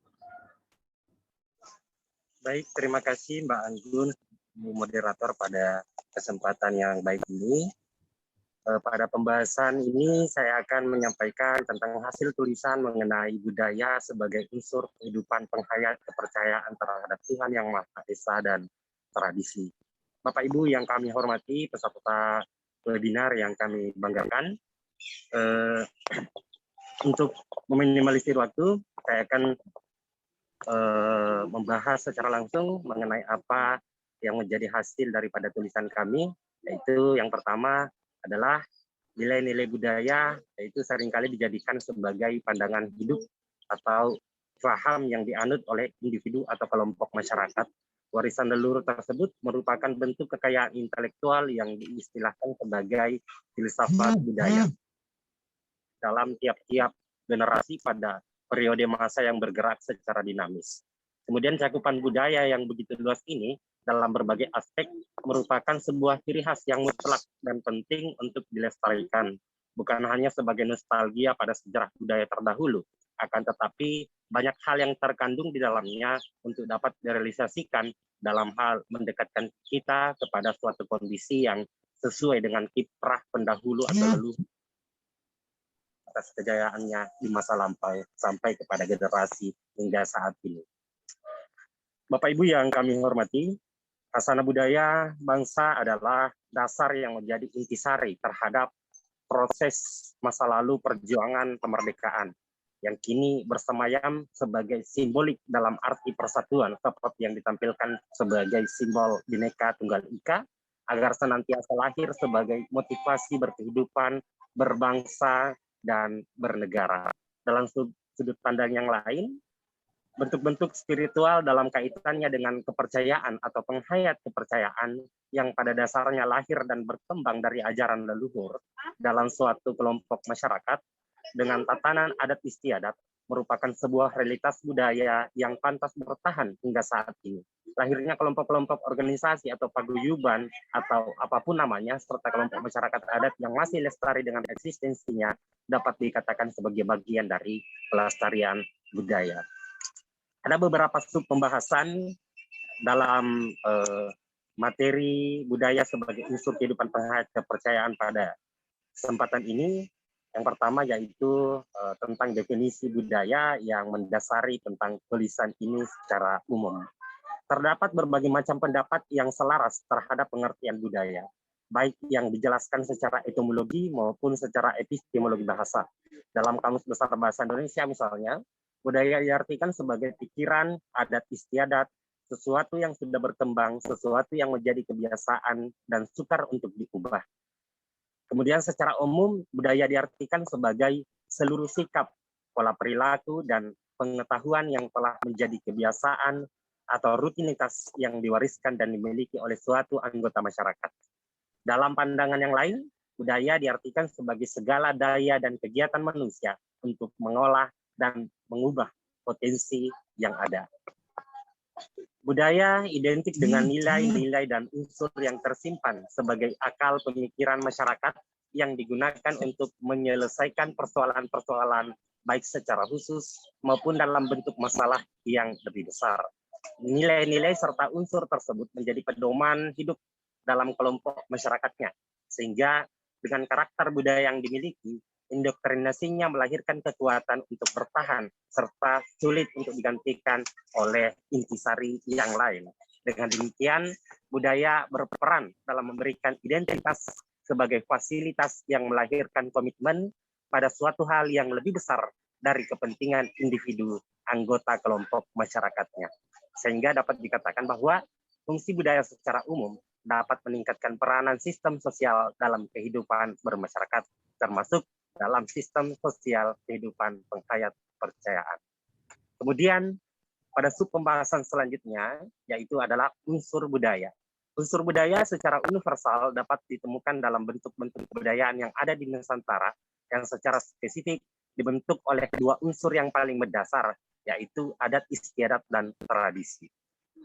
Baik, terima kasih Mbak Anggun, Bu Moderator pada kesempatan yang baik ini. Pada pembahasan ini saya akan menyampaikan tentang hasil tulisan mengenai budaya sebagai unsur kehidupan penghayat kepercayaan terhadap Tuhan Yang Maha Esa dan tradisi. Bapak Ibu yang kami hormati, peserta webinar yang kami banggakan, untuk meminimalisir waktu, saya akan membahas secara langsung mengenai apa yang menjadi hasil daripada tulisan kami, yaitu yang pertama adalah nilai-nilai budaya, yaitu seringkali dijadikan sebagai pandangan hidup atau paham yang dianut oleh individu atau kelompok masyarakat. Warisan leluhur tersebut merupakan bentuk kekayaan intelektual yang diistilahkan sebagai filsafat budaya dalam tiap-tiap generasi pada periode masa yang bergerak secara dinamis. Kemudian cakupan budaya yang begitu luas ini dalam berbagai aspek merupakan sebuah ciri khas yang mutlak dan penting untuk dilestarikan, bukan hanya sebagai nostalgia pada sejarah budaya terdahulu, akan tetapi banyak hal yang terkandung di dalamnya untuk dapat direalisasikan dalam hal mendekatkan kita kepada suatu kondisi yang sesuai dengan kiprah pendahulu atau leluhur atas kejayaannya di masa lampau sampai kepada generasi hingga saat ini. Bapak Ibu yang kami hormati, khazanah budaya bangsa adalah dasar yang menjadi intisari terhadap proses masa lalu perjuangan kemerdekaan yang kini bersemayam sebagai simbolik dalam arti persatuan seperti yang ditampilkan sebagai simbol Bhinneka Tunggal Ika agar senantiasa lahir sebagai motivasi berkehidupan, berbangsa, dan bernegara. Dalam sudut pandang yang lain, bentuk-bentuk spiritual dalam kaitannya dengan kepercayaan atau penghayat kepercayaan yang pada dasarnya lahir dan berkembang dari ajaran leluhur dalam suatu kelompok masyarakat dengan tatanan adat istiadat merupakan sebuah realitas budaya yang pantas bertahan hingga saat ini. Lahirnya kelompok-kelompok organisasi atau paguyuban atau apapun namanya serta kelompok masyarakat adat yang masih lestari dengan eksistensinya dapat dikatakan sebagai bagian dari pelestarian budaya. Ada beberapa sub pembahasan dalam materi budaya sebagai unsur kehidupan penghayat kepercayaan pada kesempatan ini. Yang pertama yaitu tentang definisi budaya yang mendasari tentang tulisan ini secara umum. Terdapat berbagai macam pendapat yang selaras terhadap pengertian budaya, baik yang dijelaskan secara etimologi maupun secara epistemologi bahasa. Dalam Kamus Besar Bahasa Indonesia misalnya, budaya diartikan sebagai pikiran, adat istiadat, sesuatu yang sudah berkembang, sesuatu yang menjadi kebiasaan dan sukar untuk diubah. Kemudian secara umum, budaya diartikan sebagai seluruh sikap, pola perilaku, dan pengetahuan yang telah menjadi kebiasaan atau rutinitas yang diwariskan dan dimiliki oleh suatu anggota masyarakat. Dalam pandangan yang lain, budaya diartikan sebagai segala daya dan kegiatan manusia untuk mengolah dan mengubah potensi yang ada. Budaya identik dengan nilai-nilai dan unsur yang tersimpan sebagai akal pemikiran masyarakat yang digunakan untuk menyelesaikan persoalan-persoalan baik secara khusus maupun dalam bentuk masalah yang lebih besar. Nilai-nilai serta unsur tersebut menjadi pedoman hidup dalam kelompok masyarakatnya, sehingga dengan karakter budaya yang dimiliki, indoktrinasinya melahirkan kekuatan untuk bertahan serta sulit untuk digantikan oleh intisari yang lain. Dengan demikian, budaya berperan dalam memberikan identitas sebagai fasilitas yang melahirkan komitmen pada suatu hal yang lebih besar dari kepentingan individu anggota kelompok masyarakatnya. Sehingga dapat dikatakan bahwa fungsi budaya secara umum dapat meningkatkan peranan sistem sosial dalam kehidupan bermasyarakat, termasuk dalam sistem sosial kehidupan penghayat kepercayaan. Kemudian pada sub pembahasan selanjutnya yaitu adalah unsur budaya. Unsur budaya secara universal dapat ditemukan dalam bentuk-bentuk kebudayaan yang ada di Nusantara yang secara spesifik dibentuk oleh dua unsur yang paling mendasar, yaitu adat istiadat dan tradisi.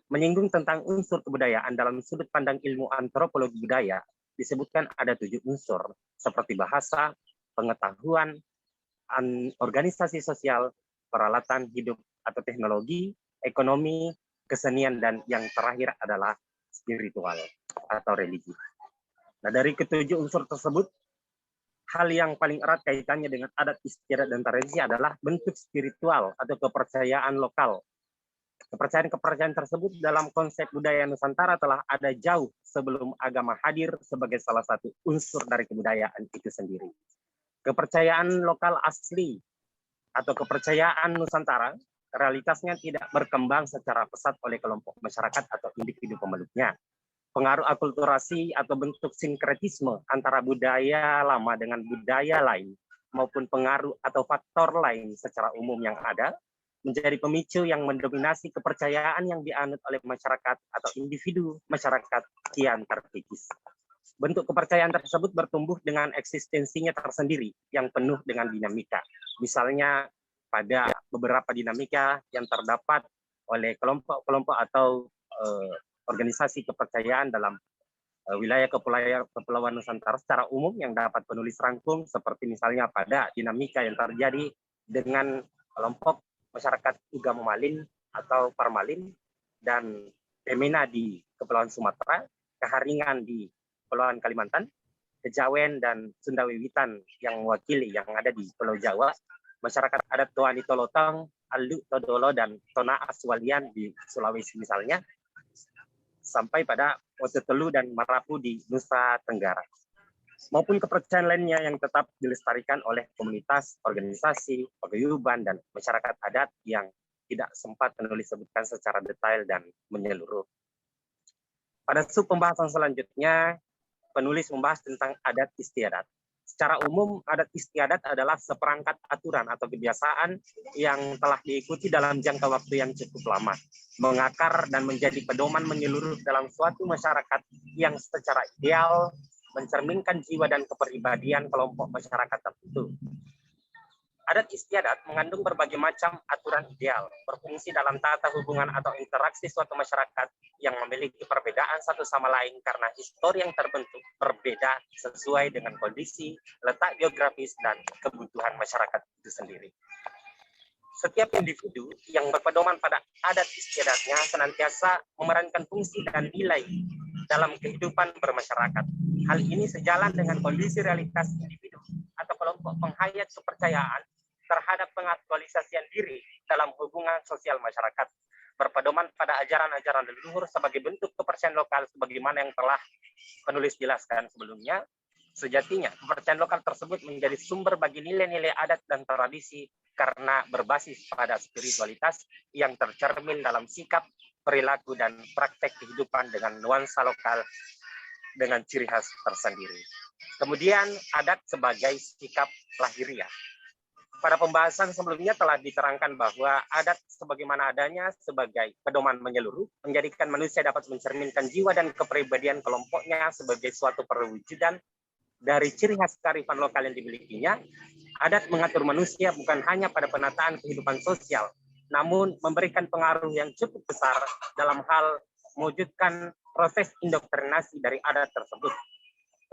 Menyinggung tentang unsur kebudayaan dalam sudut pandang ilmu antropologi budaya, disebutkan ada 7 unsur, seperti bahasa, pengetahuan, organisasi sosial, peralatan hidup atau teknologi, ekonomi, kesenian, dan yang terakhir adalah spiritual atau religi. Nah, dari ketujuh unsur tersebut, hal yang paling erat kaitannya dengan adat istiadat dan tradisi adalah bentuk spiritual atau kepercayaan lokal. Kepercayaan-kepercayaan tersebut dalam konsep budaya Nusantara telah ada jauh sebelum agama hadir sebagai salah satu unsur dari kebudayaan itu sendiri. Kepercayaan lokal asli atau kepercayaan Nusantara realitasnya tidak berkembang secara pesat oleh kelompok masyarakat atau individu pemeluknya. Pengaruh akulturasi atau bentuk sinkretisme antara budaya lama dengan budaya lain maupun pengaruh atau faktor lain secara umum yang ada menjadi pemicu yang mendominasi kepercayaan yang dianut oleh masyarakat atau individu masyarakat kian terkikis. Bentuk kepercayaan tersebut bertumbuh dengan eksistensinya tersendiri yang penuh dengan dinamika. Misalnya pada beberapa dinamika yang terdapat oleh kelompok-kelompok atau organisasi kepercayaan dalam wilayah Kepulauan Nusantara secara umum yang dapat penulis rangkum, seperti misalnya pada dinamika yang terjadi dengan kelompok masyarakat Uga Momalin atau Parmalin dan Pemena di Kepulauan Sumatera, Keharingan di Kepulauan Kalimantan, Kejawen dan Sunda Wiwitan yang mewakili yang ada di Pulau Jawa, masyarakat adat Toani Tolotong, Alu Todolo dan Tona Aswalian di Sulawesi misalnya, sampai pada Wototelu dan Marapu di Nusa Tenggara. Maupun kepercayaan lainnya yang tetap dilestarikan oleh komunitas, organisasi, paguyuban, dan masyarakat adat yang tidak sempat penulis sebutkan secara detail dan menyeluruh. Pada sub pembahasan selanjutnya, penulis membahas tentang adat istiadat. Secara umum, adat istiadat adalah seperangkat aturan atau kebiasaan yang telah diikuti dalam jangka waktu yang cukup lama, mengakar dan menjadi pedoman menyeluruh dalam suatu masyarakat yang secara ideal mencerminkan jiwa dan kepribadian kelompok masyarakat tertentu. Adat istiadat mengandung berbagai macam aturan ideal, berfungsi dalam tata hubungan atau interaksi suatu masyarakat yang memiliki perbedaan satu sama lain karena histori yang terbentuk berbeda sesuai dengan kondisi, letak geografis, dan kebutuhan masyarakat itu sendiri. Setiap individu yang berpedoman pada adat istiadatnya senantiasa memerankan fungsi dan nilai dalam kehidupan bermasyarakat. Hal ini sejalan dengan kondisi realitas individu atau kelompok penghayat kepercayaan terhadap pengaktualisasian diri dalam hubungan sosial masyarakat, berpedoman pada ajaran-ajaran leluhur sebagai bentuk kepercayaan lokal sebagaimana yang telah penulis jelaskan sebelumnya. Sejatinya, kepercayaan lokal tersebut menjadi sumber bagi nilai-nilai adat dan tradisi karena berbasis pada spiritualitas yang tercermin dalam sikap, perilaku, dan praktek kehidupan dengan nuansa lokal dengan ciri khas tersendiri. Kemudian, adat sebagai sikap lahiriah. Pada pembahasan sebelumnya telah diterangkan bahwa adat sebagaimana adanya sebagai pedoman menyeluruh, menjadikan manusia dapat mencerminkan jiwa dan kepribadian kelompoknya sebagai suatu perwujudan dari ciri khas kearifan lokal yang dimilikinya. Adat mengatur manusia bukan hanya pada penataan kehidupan sosial, namun memberikan pengaruh yang cukup besar dalam hal mewujudkan proses indoktrinasi dari adat tersebut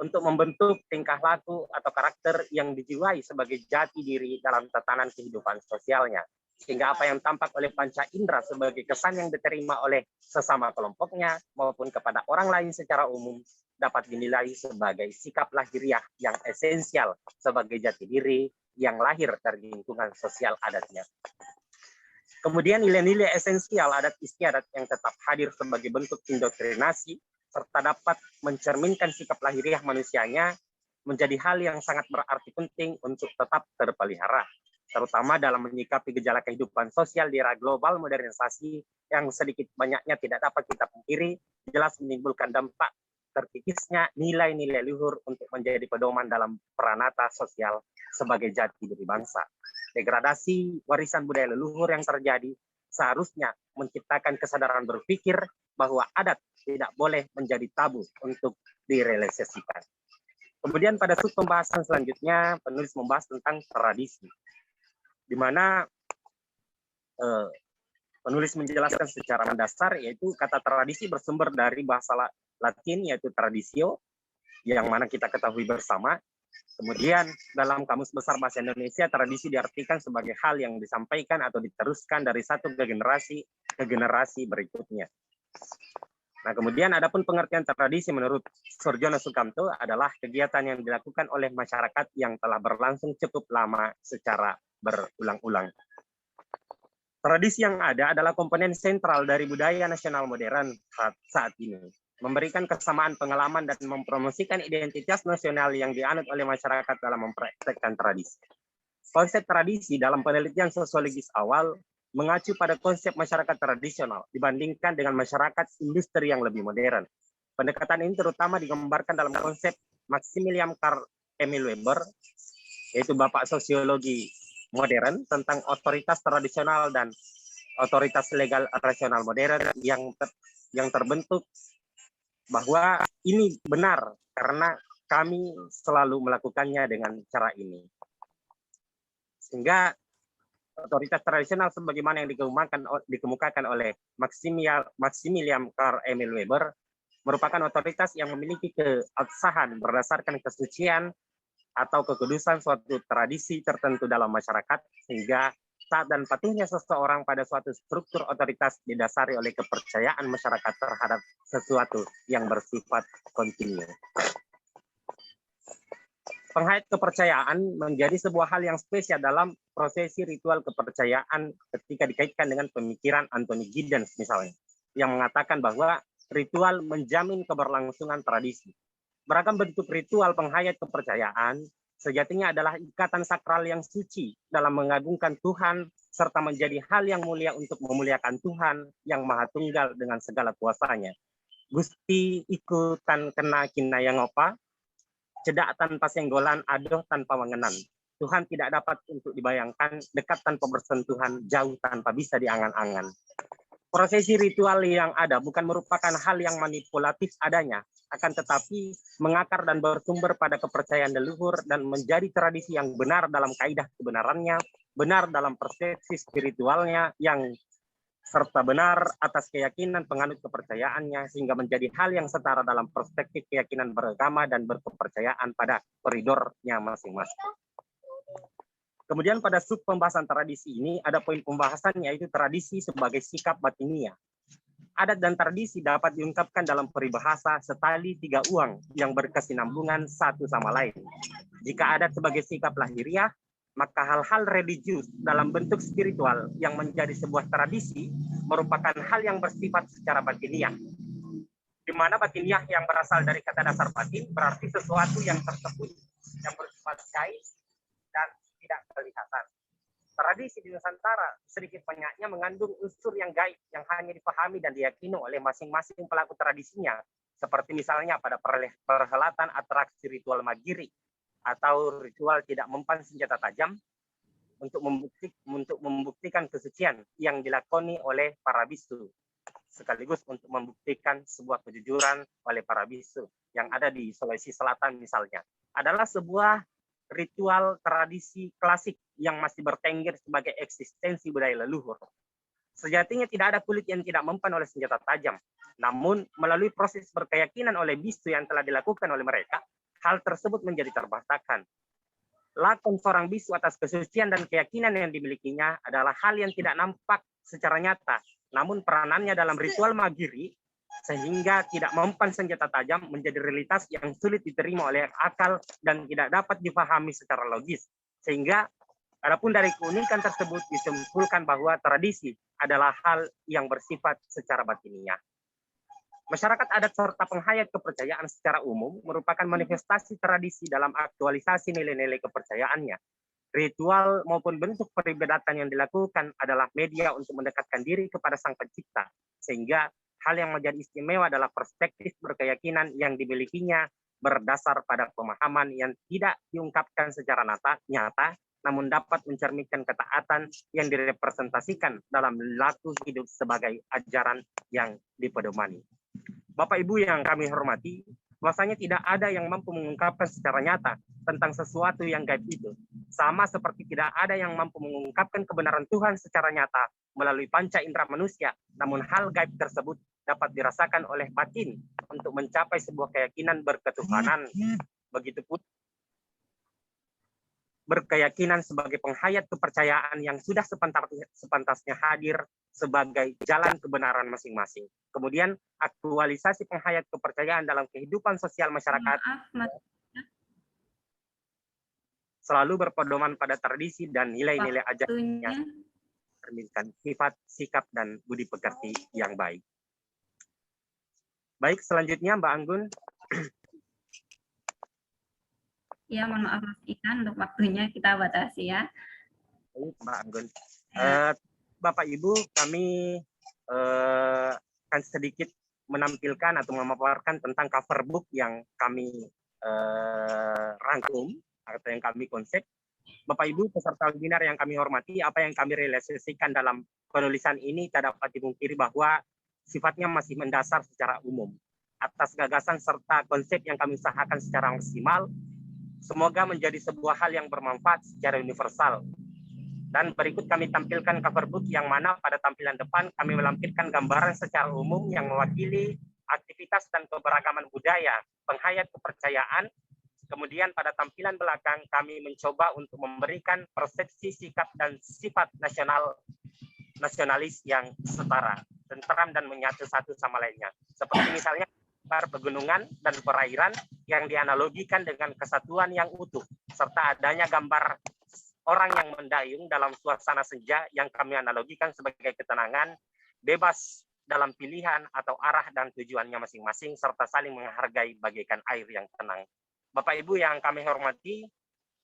untuk membentuk tingkah laku atau karakter yang dijiwai sebagai jati diri dalam tatanan kehidupan sosialnya. Sehingga apa yang tampak oleh panca indera sebagai kesan yang diterima oleh sesama kelompoknya maupun kepada orang lain secara umum dapat dinilai sebagai sikap lahiriah yang esensial sebagai jati diri yang lahir dari lingkungan sosial adatnya. Kemudian nilai-nilai esensial adat istiadat yang tetap hadir sebagai bentuk indoktrinasi serta dapat mencerminkan sikap lahiriah manusianya menjadi hal yang sangat berarti penting untuk tetap terpelihara, terutama dalam menyikapi gejala kehidupan sosial di era global modernisasi yang sedikit banyaknya tidak dapat kita pungkiri jelas menimbulkan dampak terkikisnya nilai-nilai luhur untuk menjadi pedoman dalam peranata sosial sebagai jati diri bangsa. Degradasi warisan budaya leluhur yang terjadi seharusnya menciptakan kesadaran berpikir bahwa adat tidak boleh menjadi tabu untuk direalisasikan. Kemudian pada sub pembahasan selanjutnya penulis membahas tentang tradisi, di mana penulis menjelaskan secara mendasar yaitu kata tradisi bersumber dari bahasa Latin yaitu traditio, yang mana kita ketahui bersama, Kemudian dalam Kamus Besar Bahasa Indonesia, tradisi diartikan sebagai hal yang disampaikan atau diteruskan dari satu ke generasi berikutnya. Nah, kemudian adapun pengertian tradisi menurut Surjono Sukamto adalah kegiatan yang dilakukan oleh masyarakat yang telah berlangsung cukup lama secara berulang-ulang. Tradisi yang ada adalah komponen sentral dari budaya nasional modern saat ini, memberikan kesamaan pengalaman dan mempromosikan identitas nasional yang dianut oleh masyarakat dalam mempraktekkan tradisi. Konsep tradisi dalam penelitian sosiologis awal mengacu pada konsep masyarakat tradisional dibandingkan dengan masyarakat industri yang lebih modern. Pendekatan ini terutama digambarkan dalam konsep Maximilian Karl Emil Weber, yaitu Bapak Sosiologi Modern, tentang otoritas tradisional dan otoritas legal rasional modern yang terbentuk bahwa ini benar karena kami selalu melakukannya dengan cara ini. Sehingga otoritas tradisional sebagaimana yang dikemukakan oleh Maximilian Karl Emil Weber merupakan otoritas yang memiliki keabsahan berdasarkan kesucian atau kekudusan suatu tradisi tertentu dalam masyarakat, sehingga taat dan patuhnya seseorang pada suatu struktur otoritas didasari oleh kepercayaan masyarakat terhadap sesuatu yang bersifat kontinu. Penghayat kepercayaan menjadi sebuah hal yang spesial dalam prosesi ritual kepercayaan ketika dikaitkan dengan pemikiran Anthony Giddens misalnya, yang mengatakan bahwa ritual menjamin keberlangsungan tradisi. Beragam bentuk ritual penghayat kepercayaan sejatinya adalah ikatan sakral yang suci dalam mengagungkan Tuhan serta menjadi hal yang mulia untuk memuliakan Tuhan yang Maha Tunggal dengan segala kuasanya. Gusti ikutan kena kinayang opa, cedak tanpa senggolan, adoh tanpa mengenan. Tuhan tidak dapat untuk dibayangkan, dekat tanpa bersentuhan, jauh tanpa bisa diangan-angan. Prosesi ritual yang ada bukan merupakan hal yang manipulatif adanya, akan tetapi mengakar dan bersumber pada kepercayaan leluhur dan menjadi tradisi yang benar dalam kaidah kebenarannya, benar dalam persepsi spiritualnya, yang serta benar atas keyakinan penganut kepercayaannya, sehingga menjadi hal yang setara dalam perspektif keyakinan beragama dan berkepercayaan pada koridornya masing-masing. Kemudian pada sub pembahasan tradisi ini ada poin pembahasan, yaitu tradisi sebagai sikap batiniah. Adat dan tradisi dapat diungkapkan dalam peribahasa setali tiga uang yang berkesinambungan satu sama lain. Jika adat sebagai sikap lahiriah, maka hal-hal religius dalam bentuk spiritual yang menjadi sebuah tradisi merupakan hal yang bersifat secara batiniah. Di mana batiniah yang berasal dari kata dasar batin berarti sesuatu yang tersebut yang bersifat gaib dan tidak kelihatan. Tradisi di Nusantara sedikit banyaknya mengandung unsur yang gaib yang hanya dipahami dan diyakini oleh masing-masing pelaku tradisinya, seperti misalnya pada perhelatan atraksi ritual magiri atau ritual tidak mempan senjata tajam untuk membuktikan kesucian yang dilakoni oleh para bisu, sekaligus untuk membuktikan sebuah kejujuran oleh para bisu yang ada di Sulawesi Selatan misalnya, adalah sebuah ritual tradisi klasik yang masih bertengger sebagai eksistensi budaya leluhur. Sejatinya tidak ada kulit yang tidak mempan oleh senjata tajam, namun melalui proses berkeyakinan oleh bisu yang telah dilakukan oleh mereka, hal tersebut menjadi terbantahkan. Lakon seorang bisu atas kesucian dan keyakinan yang dimilikinya adalah hal yang tidak nampak secara nyata, namun peranannya dalam ritual magiri sehingga tidak mempan senjata tajam menjadi realitas yang sulit diterima oleh akal dan tidak dapat dipahami secara logis. Sehingga adapun dari keunikan tersebut disimpulkan bahwa tradisi adalah hal yang bersifat secara batiniah. Masyarakat adat serta penghayat kepercayaan secara umum merupakan manifestasi tradisi dalam aktualisasi nilai-nilai kepercayaannya. Ritual maupun bentuk peribadatan yang dilakukan adalah media untuk mendekatkan diri kepada Sang Pencipta, sehingga hal yang menjadi istimewa adalah perspektif berkeyakinan yang dimilikinya berdasar pada pemahaman yang tidak diungkapkan secara nyata, namun dapat mencerminkan ketaatan yang direpresentasikan dalam laku hidup sebagai ajaran yang dipedomani. Bapak Ibu yang kami hormati, bahwasanya tidak ada yang mampu mengungkapkan secara nyata tentang sesuatu yang gaib itu. Sama seperti tidak ada yang mampu mengungkapkan kebenaran Tuhan secara nyata melalui panca indera manusia, namun hal gaib tersebut dapat dirasakan oleh batin untuk mencapai sebuah keyakinan berketuhanan. Begitupun berkeyakinan sebagai penghayat kepercayaan yang sudah sepantasnya hadir sebagai jalan kebenaran masing-masing. Kemudian aktualisasi penghayat kepercayaan dalam kehidupan sosial masyarakat selalu berpedoman pada tradisi dan nilai-nilai ajaran yang mencerminkan sifat, sikap, dan budi pekerti yang baik. Baik, selanjutnya Mbak Anggun. Ya, mohon maaf Mas Ikan, untuk waktunya kita batasi ya. Mbak Anggun. Bapak Ibu, kami akan sedikit menampilkan atau memaparkan tentang cover book yang kami rangkum atau yang kami konsep. Bapak Ibu peserta webinar yang kami hormati, apa yang kami realisasikan dalam penulisan ini tak dapat dipungkiri bahwa sifatnya masih mendasar secara umum. Atas gagasan serta konsep yang kami usahakan secara maksimal, semoga menjadi sebuah hal yang bermanfaat secara universal. Dan berikut kami tampilkan cover book yang mana pada tampilan depan kami melampirkan gambaran secara umum yang mewakili aktivitas dan keberagaman budaya, penghayat kepercayaan. Kemudian pada tampilan belakang kami mencoba untuk memberikan persepsi, sikap, dan sifat nasionalis yang setara, tentram, dan menyatu satu sama lainnya. Seperti misalnya pegunungan dan perairan yang dianalogikan dengan kesatuan yang utuh, serta adanya gambar orang yang mendayung dalam suasana senja yang kami analogikan sebagai ketenangan, bebas dalam pilihan atau arah dan tujuannya masing-masing, serta saling menghargai bagaikan air yang tenang. Bapak Ibu yang kami hormati,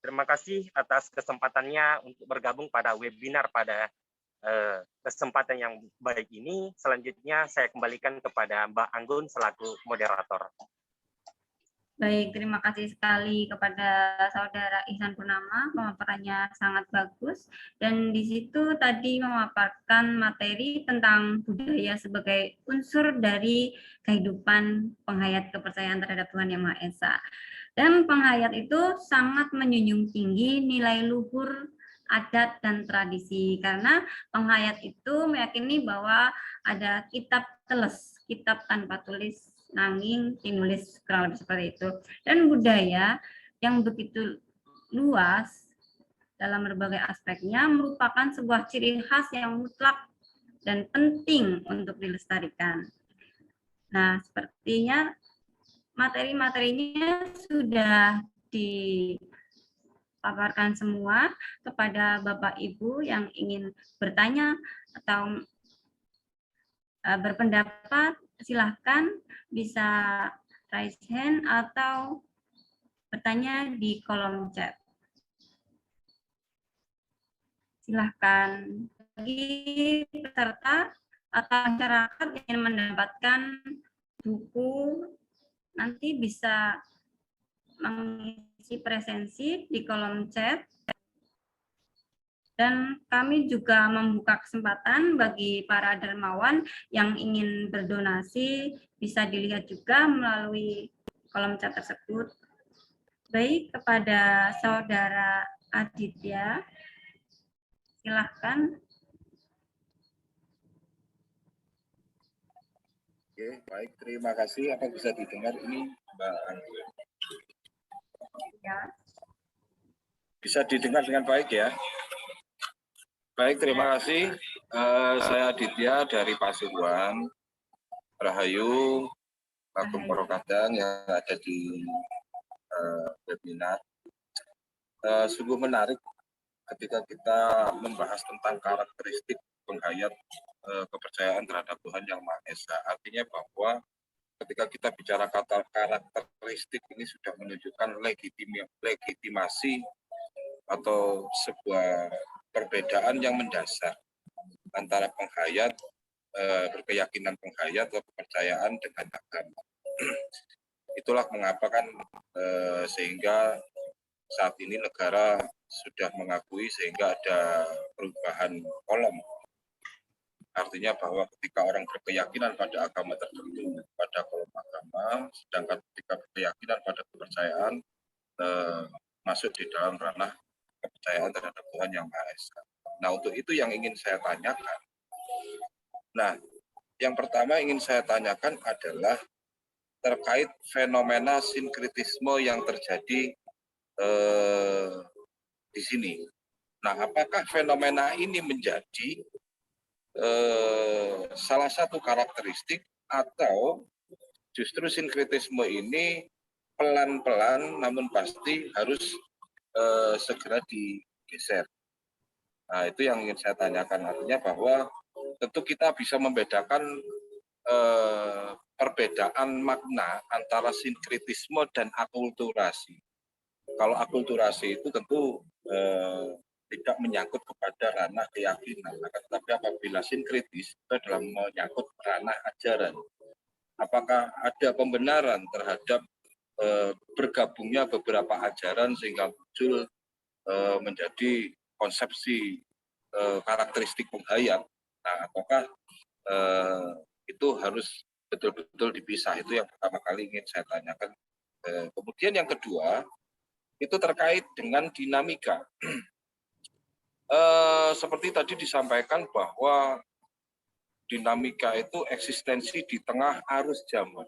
terima kasih atas kesempatannya untuk bergabung pada webinar pada kesempatan yang baik ini. Selanjutnya saya kembalikan kepada Mbak Anggun selaku moderator. Baik, terima kasih sekali kepada Saudara Ihsan Purnama, pemaparannya sangat bagus. Dan di situ tadi memaparkan materi tentang budaya sebagai unsur dari kehidupan penghayat kepercayaan terhadap Tuhan Yang Maha Esa. Dan penghayat itu sangat menjunjung tinggi nilai luhur adat dan tradisi, karena penghayat itu meyakini bahwa ada kitab teles, kitab tanpa tulis nanging tinulis, kurang lebih seperti itu. Dan budaya yang begitu luas dalam berbagai aspeknya merupakan sebuah ciri khas yang mutlak dan penting untuk dilestarikan. Nah, sepertinya materi-materinya sudah dipaparkan semua. Kepada Bapak Ibu yang ingin bertanya atau berpendapat, silahkan bisa raise hand atau bertanya di kolom chat. Silahkan. Bagi peserta atau masyarakat yang ingin mendapatkan buku, nanti bisa mengisi presensi di kolom chat. Dan kami juga membuka kesempatan bagi para dermawan yang ingin berdonasi, bisa dilihat juga melalui kolom chat tersebut. Baik, kepada Saudara Aditya, silahkan. Oke, baik, terima kasih. Apa bisa didengar ini, Mbak Anggun? Ya. Bisa didengar dengan baik ya? Baik, terima kasih. Saya Aditya dari Pasuruan, Rahayu, Agung Purokadang yang ada di webinar. Sungguh menarik ketika kita membahas tentang karakteristik penghayat kepercayaan terhadap Tuhan Yang Maha Esa. Artinya bahwa ketika kita bicara kata karakteristik ini sudah menunjukkan legitimasi atau sebuah perbedaan yang mendasar antara penghayat, berkeyakinan penghayat atau kepercayaan dengan agama. Itulah mengapa kan sehingga saat ini negara sudah mengakui sehingga ada perubahan kolom. Artinya bahwa ketika orang berkeyakinan pada agama tertentu pada kolom agama, sedangkan ketika berkeyakinan pada kepercayaan masuk di dalam ranah kepercayaan terhadap Tuhan Yang Maha Esa. Nah, untuk itu yang ingin saya tanyakan. Nah, yang pertama ingin saya tanyakan adalah terkait fenomena sinkritisme yang terjadi di sini. Nah, apakah fenomena ini menjadi salah satu karakteristik atau justru sinkretisme ini pelan-pelan namun pasti harus segera digeser. Nah, itu yang ingin saya tanyakan, artinya bahwa tentu kita bisa membedakan perbedaan makna antara sinkretisme dan akulturasi. Kalau akulturasi itu tentu tidak menyangkut kepada ranah keyakinan, tetapi apabila sinkretis itu adalah menyangkut ranah ajaran. Apakah ada pembenaran terhadap bergabungnya beberapa ajaran sehingga muncul menjadi konsepsi karakteristik penghayat? Nah, ataukah itu harus betul-betul dipisah? Itu yang pertama kali ingin saya tanyakan. Kemudian yang kedua, itu terkait dengan dinamika. Seperti tadi disampaikan bahwa dinamika itu eksistensi di tengah arus zaman.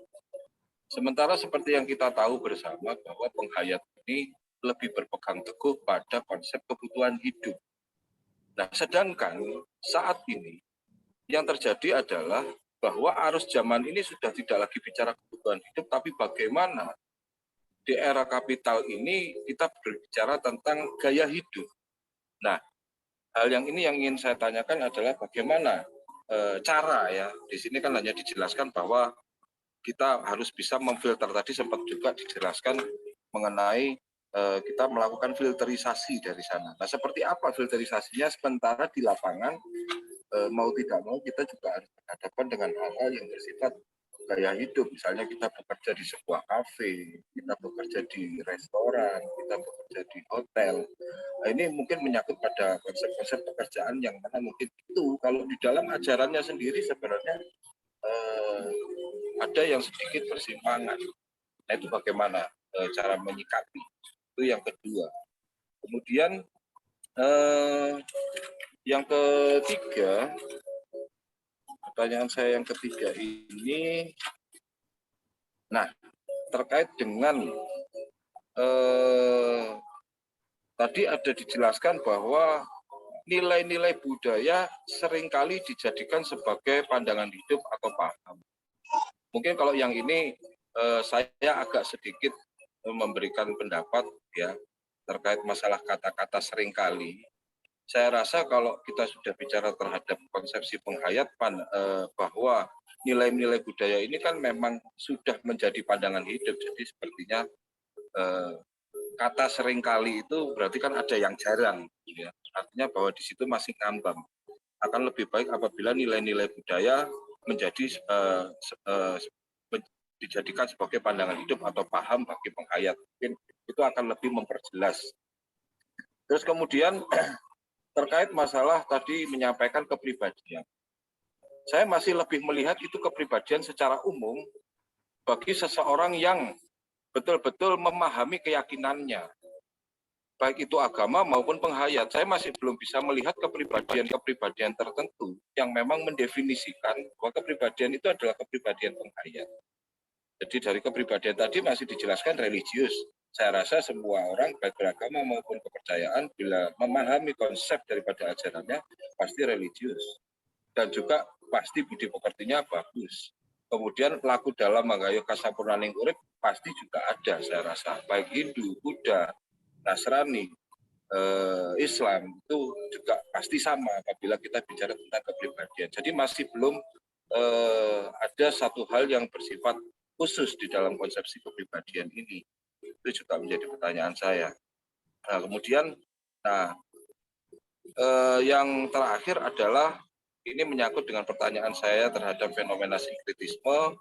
Sementara seperti yang kita tahu bersama bahwa penghayat ini lebih berpegang teguh pada konsep kebutuhan hidup. Nah, sedangkan saat ini yang terjadi adalah bahwa arus zaman ini sudah tidak lagi bicara kebutuhan hidup, tapi bagaimana di era kapital ini kita berbicara tentang gaya hidup. Nah, hal yang ini yang ingin saya tanyakan adalah bagaimana cara ya. Di sini kan hanya dijelaskan bahwa kita harus bisa memfilter, tadi sempat juga dijelaskan mengenai kita melakukan filterisasi dari sana. Nah, seperti apa filterisasinya sementara di lapangan mau tidak mau kita juga harus berhadapan dengan hal-hal yang bersifat gaya hidup. Misalnya kita bekerja di sebuah kafe, kita bekerja di restoran, kita bekerja di hotel. Nah, ini mungkin menyangkut pada konsep-konsep pekerjaan yang mana mungkin itu kalau di dalam ajarannya sendiri sebenarnya ada yang sedikit persimpangan. Nah, itu bagaimana cara menyikapi? Itu yang kedua. Kemudian yang ketiga, pertanyaan saya yang ketiga ini, nah terkait dengan tadi ada dijelaskan bahwa nilai-nilai budaya seringkali dijadikan sebagai pandangan hidup atau paham. Mungkin kalau yang ini saya agak sedikit memberikan pendapat ya terkait masalah kata-kata seringkali. Saya rasa kalau kita sudah bicara terhadap konsepsi penghayat bahwa nilai-nilai budaya ini kan memang sudah menjadi pandangan hidup. Jadi sepertinya kata seringkali itu berarti kan ada yang jarang. Ya. Artinya bahwa di situ masih ngambang. Akan lebih baik apabila nilai-nilai budaya menjadi dijadikan sebagai pandangan hidup atau paham bagi penghayat. Mungkin itu akan lebih memperjelas. Terus kemudian terkait masalah tadi menyampaikan kepribadian. Saya masih lebih melihat itu kepribadian secara umum bagi seseorang yang betul-betul memahami keyakinannya. Baik itu agama maupun penghayat. Saya masih belum bisa melihat kepribadian tertentu yang memang mendefinisikan bahwa kepribadian itu adalah kepribadian penghayat. Jadi dari kepribadian tadi masih dijelaskan religius. Saya rasa semua orang baik beragama maupun kepercayaan bila memahami konsep daripada ajarannya pasti religius dan juga pasti budi pekertinya bagus. Kemudian pelaku dalam manggayo kasapurnaning urip pasti juga ada saya rasa baik Hindu, Buddha, Nasrani, Islam itu juga pasti sama apabila kita bicara tentang kepribadian. Jadi masih belum ada satu hal yang bersifat khusus di dalam konsepsi kepribadian ini. Itu juga menjadi pertanyaan saya. Nah, kemudian, yang terakhir adalah ini menyangkut dengan pertanyaan saya terhadap fenomena sinkretisme,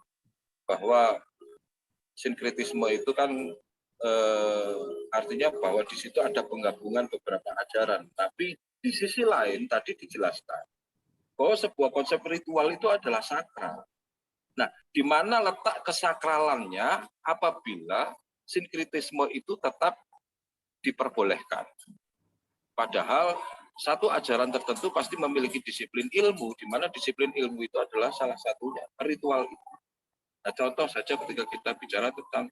bahwa sinkretisme itu kan artinya bahwa di situ ada penggabungan beberapa ajaran. Tapi di sisi lain tadi dijelaskan bahwa sebuah konsep ritual itu adalah sakral. Nah, di mana letak kesakralannya apabila sinkretisme itu tetap diperbolehkan. Padahal satu ajaran tertentu pasti memiliki disiplin ilmu, di mana disiplin ilmu itu adalah salah satunya ritual itu. Nah, contoh saja ketika kita bicara tentang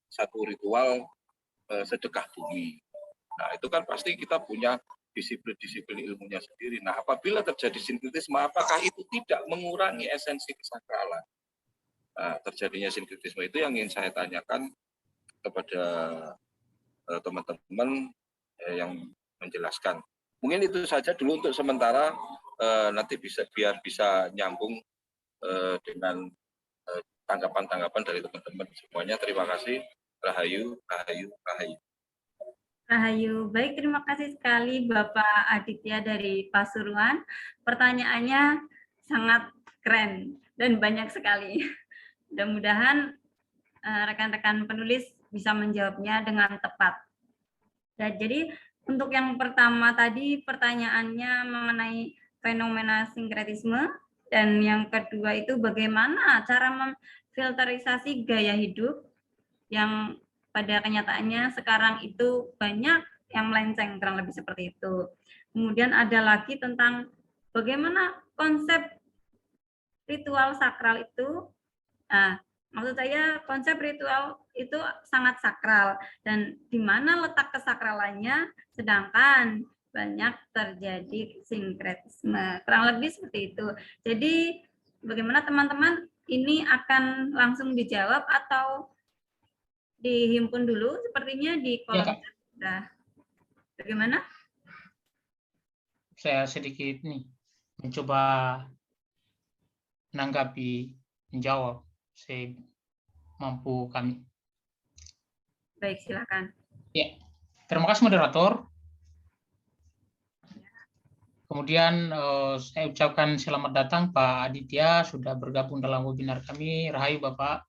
satu ritual sedekah bumi. Nah, itu kan pasti kita punya disiplin-disiplin ilmunya sendiri. Nah, apabila terjadi sinkretisme, apakah itu tidak mengurangi esensi kesakralan? Nah, terjadinya sinkretisme itu yang ingin saya tanyakan kepada teman-teman yang menjelaskan. Mungkin itu saja dulu untuk sementara, nanti biar bisa nyambung dengan tanggapan-tanggapan dari teman-teman semuanya. Terima kasih. Rahayu, rahayu, rahayu. Rahayu. Baik, terima kasih sekali Bapak Aditya dari Pasuruan. Pertanyaannya sangat keren dan banyak sekali. Mudah-mudahan rekan-rekan penulis bisa menjawabnya dengan tepat. Dan jadi untuk yang pertama tadi pertanyaannya mengenai fenomena sinkretisme, dan yang kedua itu bagaimana cara memfilterisasi gaya hidup yang pada kenyataannya sekarang itu banyak yang melenceng, kurang lebih seperti itu. Kemudian ada lagi tentang bagaimana konsep ritual sakral itu. Nah, maksud saya konsep ritual itu sangat sakral dan di mana letak kesakralannya, sedangkan banyak terjadi sinkretisme. Kurang lebih seperti itu. Jadi bagaimana teman-teman, ini akan langsung dijawab atau dihimpun dulu sepertinya di kolom chat. Nah, bagaimana? Saya sedikit nih mencoba menanggapi, menjawab semampu kami. Baik, silakan. Ya, terima kasih moderator. Kemudian saya ucapkan selamat datang Pak Aditya sudah bergabung dalam webinar kami. Rahayu Bapak.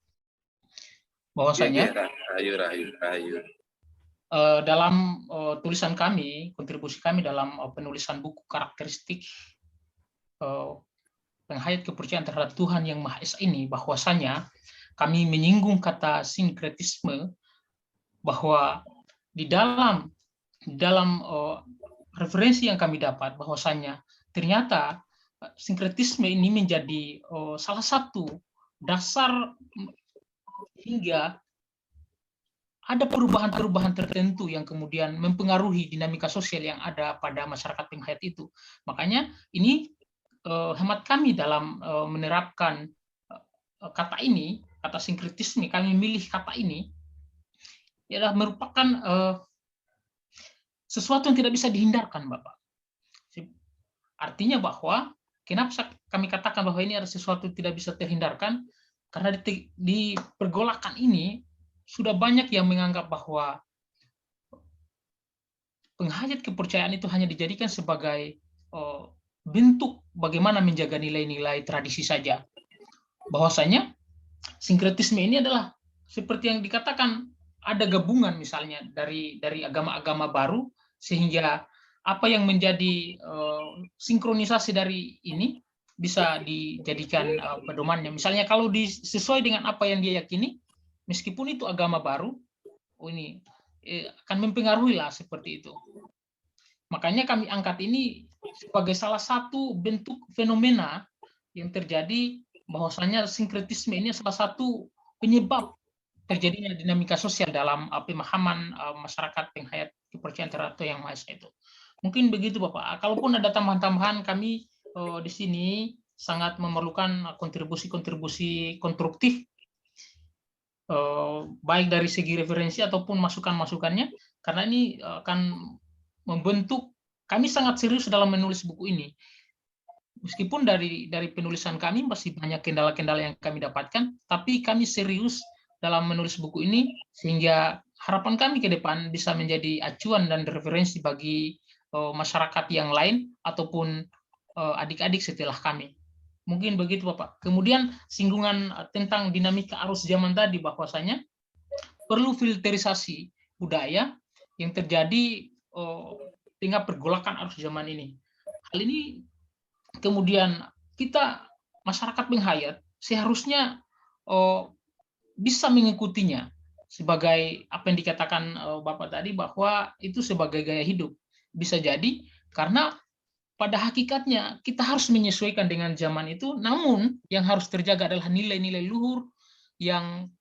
Bahwasanya rahayu. Dalam tulisan kami, kontribusi kami dalam penulisan buku karakteristik penghayat kepercayaan terhadap Tuhan Yang Maha Esa ini, bahwasanya kami menyinggung kata sinkretisme, bahwa di dalam referensi yang kami dapat, bahwasanya ternyata sinkretisme ini menjadi salah satu dasar hingga ada perubahan-perubahan tertentu yang kemudian mempengaruhi dinamika sosial yang ada pada masyarakat penghayat itu. Makanya ini hemat kami dalam menerapkan kata ini, kata sinkretisme, kami memilih kata ini, adalah merupakan sesuatu yang tidak bisa dihindarkan, Bapak. Artinya bahwa, kenapa kami katakan bahwa ini adalah sesuatu yang tidak bisa terhindarkan, karena di pergolakan ini, sudah banyak yang menganggap bahwa penghayat kepercayaan itu hanya dijadikan sebagai bentuk bagaimana menjaga nilai-nilai tradisi saja. Bahwasanya sinkretisme ini adalah seperti yang dikatakan, ada gabungan misalnya dari agama-agama baru, sehingga apa yang menjadi sinkronisasi dari ini bisa dijadikan pedomannya. Misalnya kalau sesuai dengan apa yang dia yakini, meskipun itu agama baru, ini akan mempengaruhi lah seperti itu. Makanya kami angkat ini sebagai salah satu bentuk fenomena yang terjadi, bahwasanya sinkretisme ini salah satu penyebab terjadinya dinamika sosial dalam pemahaman masyarakat penghayat kepercayaan terhadap Tuhan Yang Maha Esa itu. Mungkin begitu Bapak. Kalaupun ada tambahan-tambahan, kami di sini sangat memerlukan kontribusi-kontribusi konstruktif, baik dari segi referensi ataupun masukan-masukannya, karena ini akan membentuk, kami sangat serius dalam menulis buku ini. Meskipun dari penulisan kami masih banyak kendala-kendala yang kami dapatkan, tapi kami serius dalam menulis buku ini, sehingga harapan kami ke depan bisa menjadi acuan dan referensi bagi masyarakat yang lain ataupun adik-adik setelah kami. Mungkin begitu Bapak. Kemudian singgungan tentang dinamika arus zaman tadi, bahwasanya perlu filterisasi budaya yang terjadi tengah pergolakan arus zaman ini. Hal ini kemudian kita masyarakat penghayat seharusnya bisa mengikutinya sebagai apa yang dikatakan Bapak tadi, bahwa itu sebagai gaya hidup. Bisa jadi karena pada hakikatnya kita harus menyesuaikan dengan zaman itu, namun yang harus terjaga adalah nilai-nilai luhur yang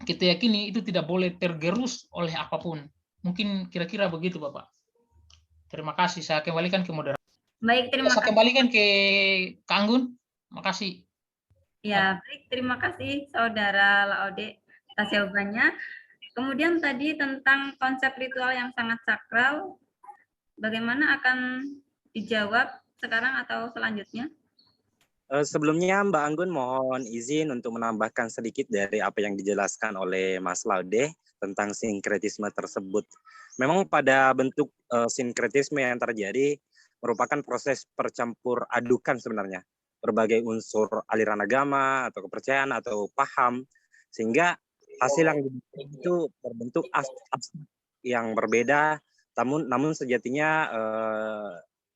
kita yakini itu tidak boleh tergerus oleh apapun. Mungkin kira-kira begitu, Bapak. Terima kasih. Saya kembalikan ke moderator. Baik, terima Saya kasih. kembalikan ke Kak Anggun. Makasih. Ya, baik, terima kasih Saudara Laode atas jawabannya. Kemudian tadi tentang konsep ritual yang sangat sakral, bagaimana akan dijawab sekarang atau selanjutnya? Sebelumnya Mbak Anggun mohon izin untuk menambahkan sedikit dari apa yang dijelaskan oleh Mas Laude tentang sinkretisme tersebut. Memang pada bentuk sinkretisme yang terjadi merupakan proses percampur adukan sebenarnya berbagai unsur aliran agama atau kepercayaan atau paham, sehingga hasil yang itu berbentuk yang berbeda, namun sejatinya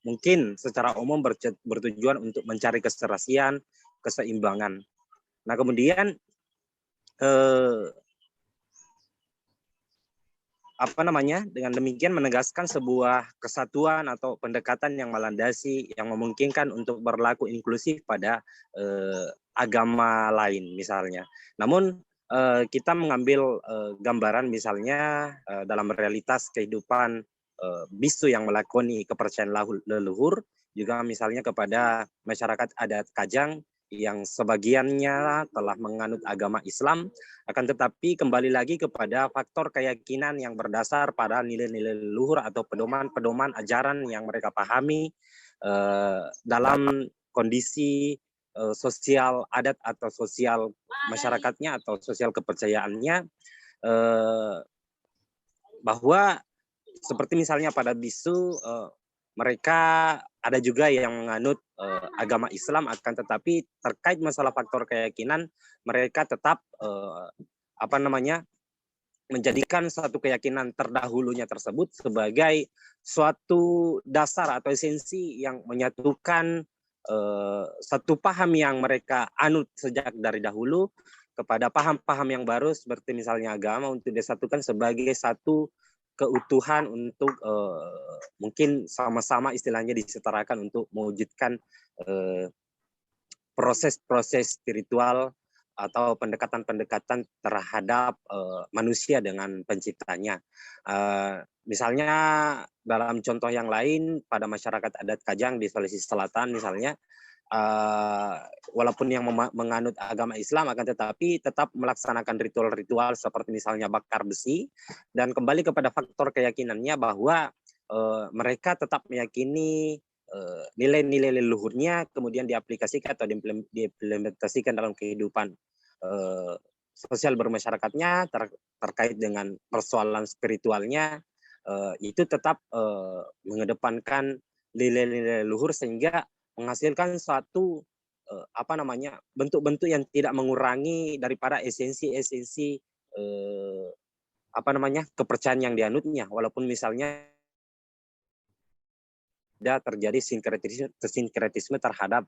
mungkin secara umum bertujuan untuk mencari keserasian, keseimbangan. Nah, kemudian dengan demikian menegaskan sebuah kesatuan atau pendekatan yang melandasi, yang memungkinkan untuk berlaku inklusif pada agama lain misalnya. Namun kita mengambil gambaran misalnya dalam realitas kehidupan bisu yang melakoni kepercayaan leluhur, juga misalnya kepada masyarakat adat Kajang yang sebagiannya telah menganut agama Islam, akan tetapi kembali lagi kepada faktor keyakinan yang berdasar pada nilai-nilai leluhur atau pedoman-pedoman ajaran yang mereka pahami dalam kondisi sosial adat atau sosial masyarakatnya atau sosial kepercayaannya, bahwa seperti misalnya pada bisu mereka ada juga yang menganut agama Islam, akan tetapi terkait masalah faktor keyakinan mereka tetap menjadikan suatu keyakinan terdahulunya tersebut sebagai suatu dasar atau esensi yang menyatukan satu paham yang mereka anut sejak dari dahulu kepada paham-paham yang baru seperti misalnya agama, untuk disatukan sebagai satu keutuhan untuk mungkin sama-sama istilahnya disetarakan untuk mewujudkan proses-proses spiritual atau pendekatan-pendekatan terhadap manusia dengan penciptanya. Misalnya dalam contoh yang lain pada masyarakat adat Kajang di Sulawesi Selatan misalnya, walaupun yang menganut agama Islam akan tetapi tetap melaksanakan ritual-ritual seperti misalnya bakar besi, dan kembali kepada faktor keyakinannya bahwa mereka tetap meyakini nilai-nilai leluhurnya kemudian diaplikasikan atau diimplementasikan dalam kehidupan sosial bermasyarakatnya terkait dengan persoalan spiritualnya, itu tetap mengedepankan nilai-nilai leluhur sehingga menghasilkan suatu bentuk-bentuk yang tidak mengurangi daripada esensi-esensi kepercayaan yang dianutnya, walaupun misalnya ada terjadi sinkretisme terhadap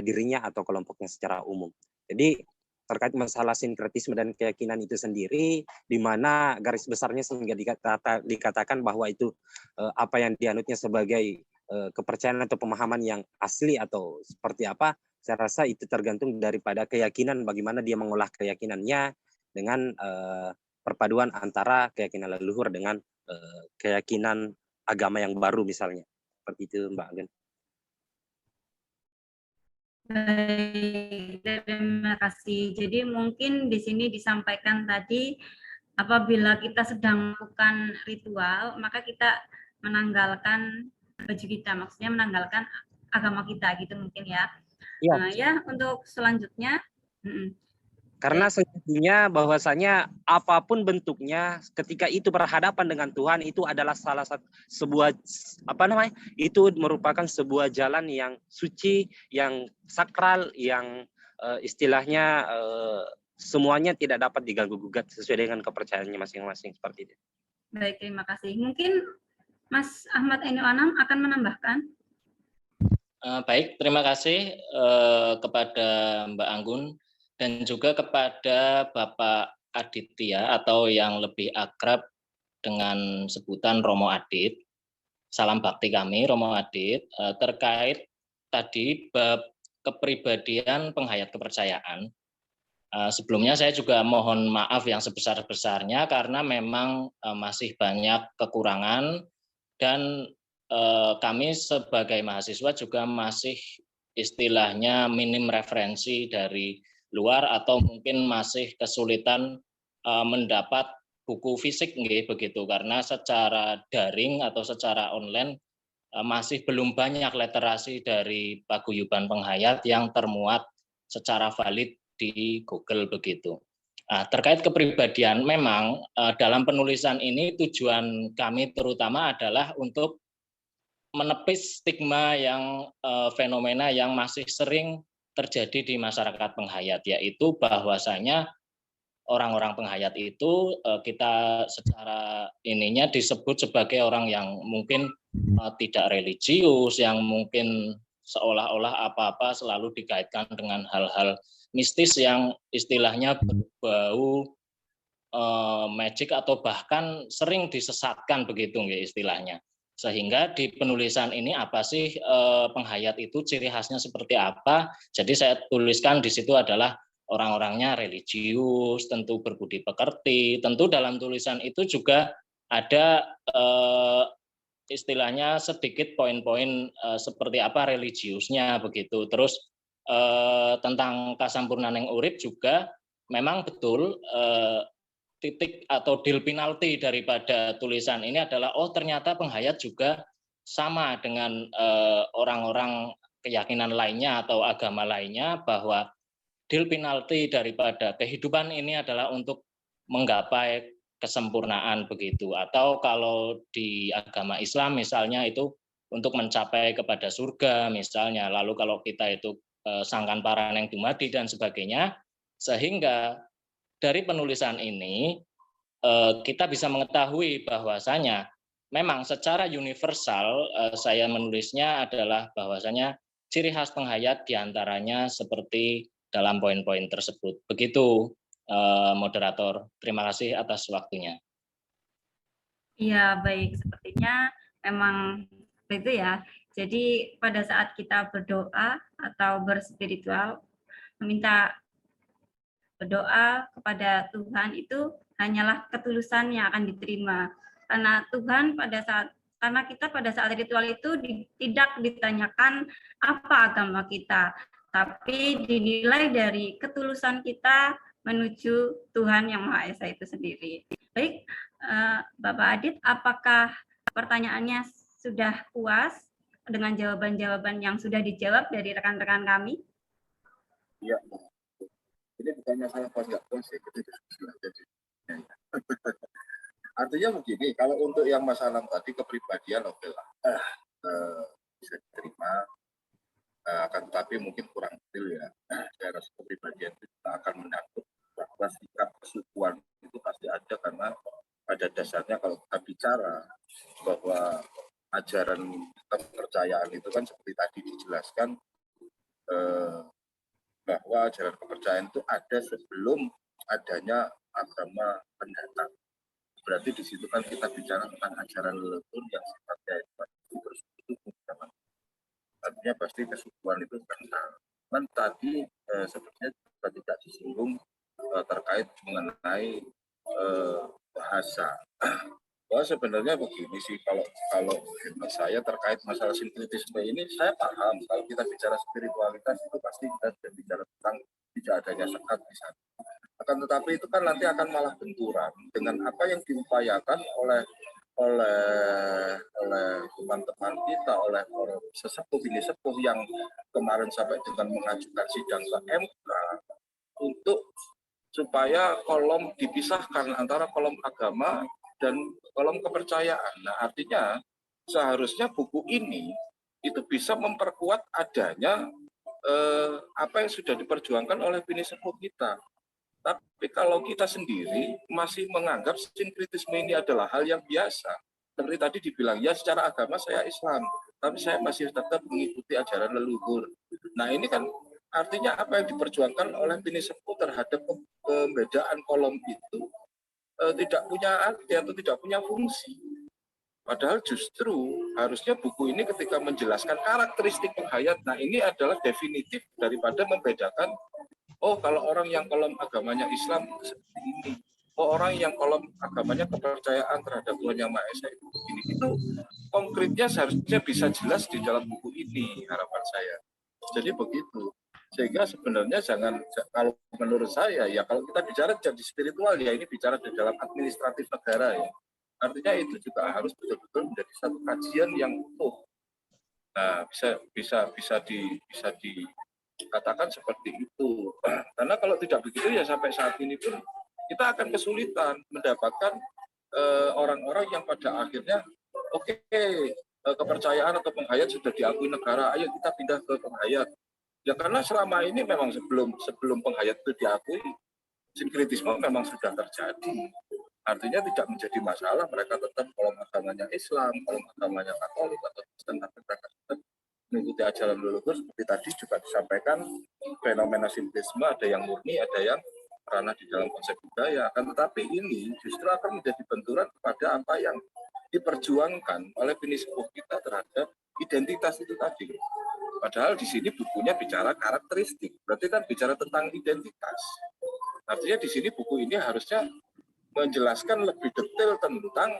dirinya atau kelompoknya secara umum. Jadi terkait masalah sinkretisme dan keyakinan itu sendiri, di mana garis besarnya sehingga dikatakan bahwa itu apa yang dianutnya sebagai kepercayaan atau pemahaman yang asli atau seperti apa, saya rasa itu tergantung daripada keyakinan, bagaimana dia mengolah keyakinannya dengan perpaduan antara keyakinan leluhur dengan keyakinan agama yang baru misalnya. Seperti itu Mbak Anggun. Baik, terima kasih. Jadi mungkin di sini disampaikan tadi, apabila kita sedang melakukan ritual, maka kita menanggalkan baju kita, maksudnya menanggalkan agama kita gitu mungkin ya. Ya. Ya, untuk selanjutnya. Karena sejatinya bahwasanya apapun bentuknya, ketika itu berhadapan dengan Tuhan, itu adalah salah satu itu merupakan sebuah jalan yang suci, yang sakral, yang istilahnya semuanya tidak dapat diganggu-gugat sesuai dengan kepercayaannya masing-masing, seperti itu. Baik, terima kasih. Mungkin Mas Ahmad Ainul Anam akan menambahkan. Baik, terima kasih kepada Mbak Anggun dan juga kepada Bapak Aditya atau yang lebih akrab dengan sebutan Romo Adit. Salam bakti kami Romo Adit terkait tadi bab kepribadian penghayat kepercayaan. Sebelumnya saya juga mohon maaf yang sebesar-besarnya karena memang masih banyak kekurangan dan kami sebagai mahasiswa juga masih istilahnya minim referensi dari luar atau mungkin masih kesulitan mendapat buku fisik begitu karena secara daring atau secara online masih belum banyak literasi dari paguyuban penghayat yang termuat secara valid di Google begitu. Terkait kepribadian, memang dalam penulisan ini tujuan kami terutama adalah untuk menepis stigma yang fenomena yang masih sering terjadi di masyarakat penghayat, yaitu bahwasanya orang-orang penghayat itu kita secara ininya disebut sebagai orang yang mungkin tidak religius, yang mungkin seolah-olah apa-apa selalu dikaitkan dengan hal-hal mistis yang istilahnya berbau magic atau bahkan sering disesatkan begitu istilahnya. Sehingga di penulisan ini apa sih penghayat itu, ciri khasnya seperti apa? Jadi saya tuliskan di situ adalah orang-orangnya religius, tentu berbudi pekerti. Tentu dalam tulisan itu juga ada istilahnya sedikit poin-poin seperti apa religiusnya begitu. Terus tentang kasampurnaneng urip juga memang betul titik atau deal penalti daripada tulisan ini adalah ternyata penghayat juga sama dengan orang-orang keyakinan lainnya atau agama lainnya, bahwa deal penalti daripada kehidupan ini adalah untuk menggapai kesempurnaan begitu, atau kalau di agama Islam misalnya itu untuk mencapai kepada surga misalnya, lalu kalau kita itu sangkan paraneng dumadi dan sebagainya. Sehingga dari penulisan ini kita bisa mengetahui bahwasanya memang secara universal saya menulisnya adalah bahwasanya ciri khas penghayat diantaranya seperti dalam poin-poin tersebut. Begitu moderator, terima kasih atas waktunya. Iya, baik. Sepertinya memang itu ya. Jadi pada saat kita berdoa atau berspiritual, meminta berdoa kepada Tuhan itu hanyalah ketulusan yang akan diterima. Karena Tuhan karena kita pada saat ritual itu tidak ditanyakan apa agama kita, tapi dinilai dari ketulusan kita menuju Tuhan yang Maha Esa itu sendiri. Baik, Bapak Adit, apakah pertanyaannya sudah puas dengan jawaban-jawaban yang sudah dijawab dari rekan-rekan kami? Iya. Ini bukannya saya puas nggak puas ya, gitu. Artinya begini, kalau untuk yang Mas Anam tadi kepribadian oke lah, bisa diterima. Akan tetapi mungkin kurang detail ya. Saya rasa kepribadian itu kita akan menyangkut bahwa sikap kesukuan itu pasti ada, karena pada dasarnya kalau kita bicara bahwa ajaran kepercayaan itu kan seperti tadi dijelaskan, bahwa ajaran kepercayaan itu ada sebelum adanya agama pendatang. Berarti di situ kan kita bicara tentang ajaran leluhur yang sifatnya terus artinya pasti kesukuan itu kental. Dan tadi sepertinya juga tidak disinggung terkait mengenai bahasa. Bahwa sebenarnya begini sih, kalau hemat saya terkait masalah sinkretisme ini, saya paham kalau kita bicara spiritualitas itu pasti kita sudah bicara tentang tidak adanya sekat di sana. Akan tetapi itu kan nanti akan malah benturan dengan apa yang diupayakan oleh teman-teman kita, oleh sesepuh ini sepuh yang kemarin sampai dengan mengajukan sidang ke MK untuk supaya kolom dipisahkan antara kolom agama dan kolom kepercayaan. Nah, artinya seharusnya buku ini itu bisa memperkuat adanya apa yang sudah diperjuangkan oleh bini sepuh kita. Tapi kalau kita sendiri masih menganggap sinkretisme ini adalah hal yang biasa, seperti tadi dibilang, ya secara agama saya Islam, tapi saya masih tetap mengikuti ajaran leluhur. Nah ini kan artinya apa yang diperjuangkan oleh bini sepuh terhadap pembedaan kolom itu tidak punya arti atau tidak punya fungsi. Padahal justru harusnya buku ini ketika menjelaskan karakteristik penghayat, nah ini adalah definitif daripada membedakan oh kalau orang yang kolom agamanya Islam seperti ini, oh orang yang kolom agamanya kepercayaan terhadap Tuhan Yang Maha Esa itu begini. Itu konkretnya seharusnya bisa jelas di dalam buku ini, harapan saya. Jadi begitu. Sehingga sebenarnya jangan, kalau menurut saya ya, kalau kita bicara jadi spiritual ya ini bicara di dalam administratif negara ya. Artinya itu juga harus betul-betul menjadi satu kajian yang utuh. Nah, bisa dikatakan seperti itu. Karena kalau tidak begitu ya sampai saat ini pun kita akan kesulitan mendapatkan orang-orang yang pada akhirnya oke, kepercayaan atau penghayat sudah diakui negara, ayo kita pindah ke penghayat. Ya karena selama ini memang sebelum penghayat itu diakui, sinkretisme memang sudah terjadi. Artinya tidak menjadi masalah, mereka tetap kalau agamanya Islam, kalau agamanya Katolik atau Kristen, tapi mereka tetap mengikuti ajaran leluhur. Seperti tadi juga disampaikan, fenomena sinkretisme ada yang murni, ada yang ranah di dalam konsep budaya. Akan tetapi ini justru akan menjadi benturan kepada apa yang diperjuangkan oleh bini sepuh kita terhadap identitas itu tadi. Padahal di sini bukunya bicara karakteristik, berarti kan bicara tentang identitas. Artinya di sini buku ini harusnya menjelaskan lebih detail tentang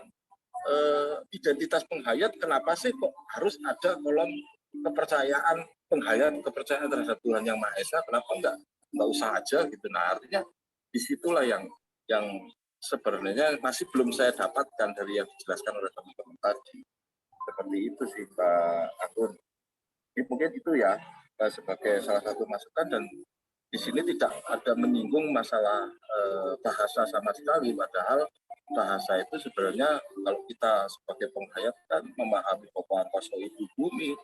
identitas penghayat, kenapa sih kok harus ada kolom kepercayaan penghayat, kepercayaan terhadap Tuhan Yang Maha Esa, kenapa enggak usah aja gitu. Nah artinya disitulah yang sebenarnya masih belum saya dapatkan dari yang dijelaskan oleh teman-teman tadi. Seperti itu sih Pak Agun. Mungkin itu ya sebagai salah satu masukan, dan di sini tidak ada menyinggung masalah bahasa sama sekali, padahal bahasa itu sebenarnya kalau kita sebagai penghayat kan memahami pokok kosmo ibu bumi,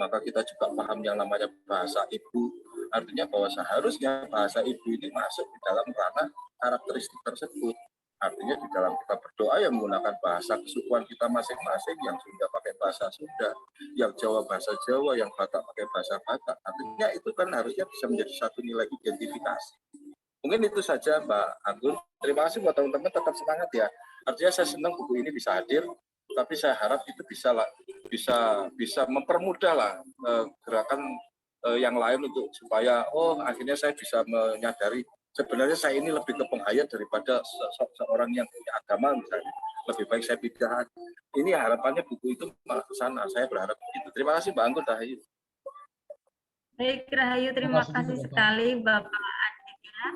maka kita juga paham yang namanya bahasa ibu, artinya bahwa seharusnya bahasa ibu ini masuk di dalam ranah karakteristik tersebut. Artinya di dalam kita berdoa yang menggunakan bahasa kesukuan kita masing-masing, yang Sunda pakai bahasa Sunda, yang Jawa bahasa Jawa, yang Batak pakai bahasa Batak. Artinya itu kan harusnya bisa menjadi satu nilai identifikasi. Mungkin itu saja Mbak Anggun. Terima kasih buat teman-teman, tetap semangat ya. Artinya saya senang buku ini bisa hadir, tapi saya harap itu bisa mempermudah lah gerakan yang lain untuk supaya akhirnya saya bisa menyadari sebenarnya saya ini lebih ke penghayat daripada seorang yang punya agama misalnya. Lebih baik saya pindah. Ini harapannya buku itu malah ke sana. Saya berharap begitu. Terima kasih Mbak Anggun, Rahayu. Baik, Rahayu, terima kasih sekali Bapak Aditya.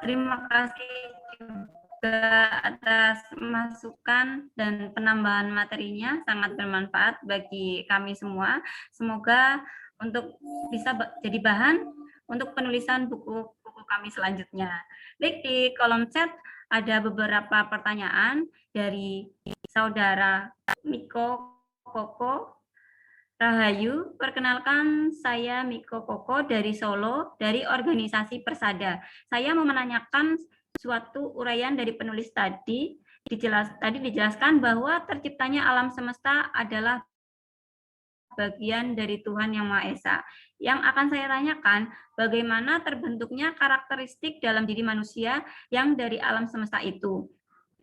Terima kasih juga atas masukan dan penambahan materinya, sangat bermanfaat bagi kami semua. Semoga untuk bisa jadi bahan untuk penulisan buku kami selanjutnya. Baik, di kolom chat ada beberapa pertanyaan dari saudara Miko Koko. Rahayu, perkenalkan saya Miko Koko dari Solo, dari organisasi Persada. Saya mau menanyakan suatu uraian dari penulis tadi. Tadi dijelaskan bahwa terciptanya alam semesta adalah bagian dari Tuhan Yang Maha Esa. Yang akan saya tanyakan, bagaimana terbentuknya karakteristik dalam diri manusia yang dari alam semesta itu?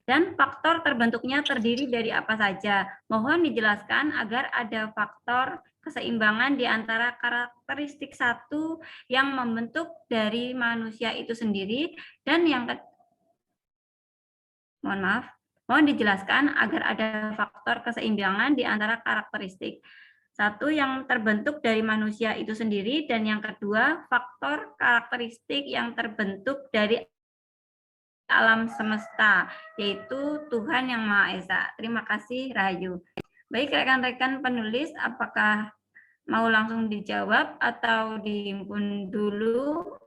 Dan faktor terbentuknya terdiri dari apa saja? Mohon dijelaskan agar ada faktor keseimbangan di antara karakteristik satu yang membentuk dari manusia itu sendiri, dan yang mohon dijelaskan agar ada faktor keseimbangan di antara karakteristik satu yang terbentuk dari manusia itu sendiri, dan yang kedua faktor karakteristik yang terbentuk dari alam semesta, yaitu Tuhan Yang Maha Esa. Terima kasih, Rahayu. Baik, rekan-rekan penulis, apakah mau langsung dijawab atau dihimpun dulu?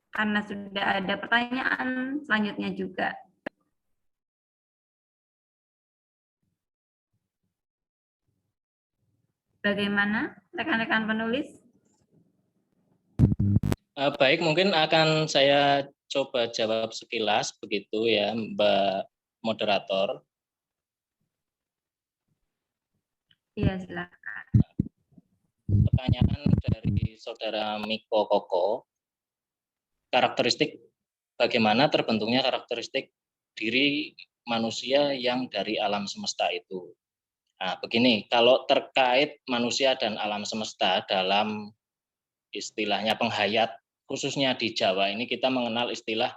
Karena sudah ada pertanyaan selanjutnya juga. Bagaimana, rekan-rekan penulis? Baik, mungkin akan saya coba jawab sekilas begitu ya, Mbak Moderator. Iya, silakan. Pertanyaan dari saudara Miko Koko, karakteristik bagaimana terbentuknya karakteristik diri manusia yang dari alam semesta itu. Nah, begini, kalau terkait manusia dan alam semesta dalam istilahnya penghayat khususnya di Jawa ini kita mengenal istilah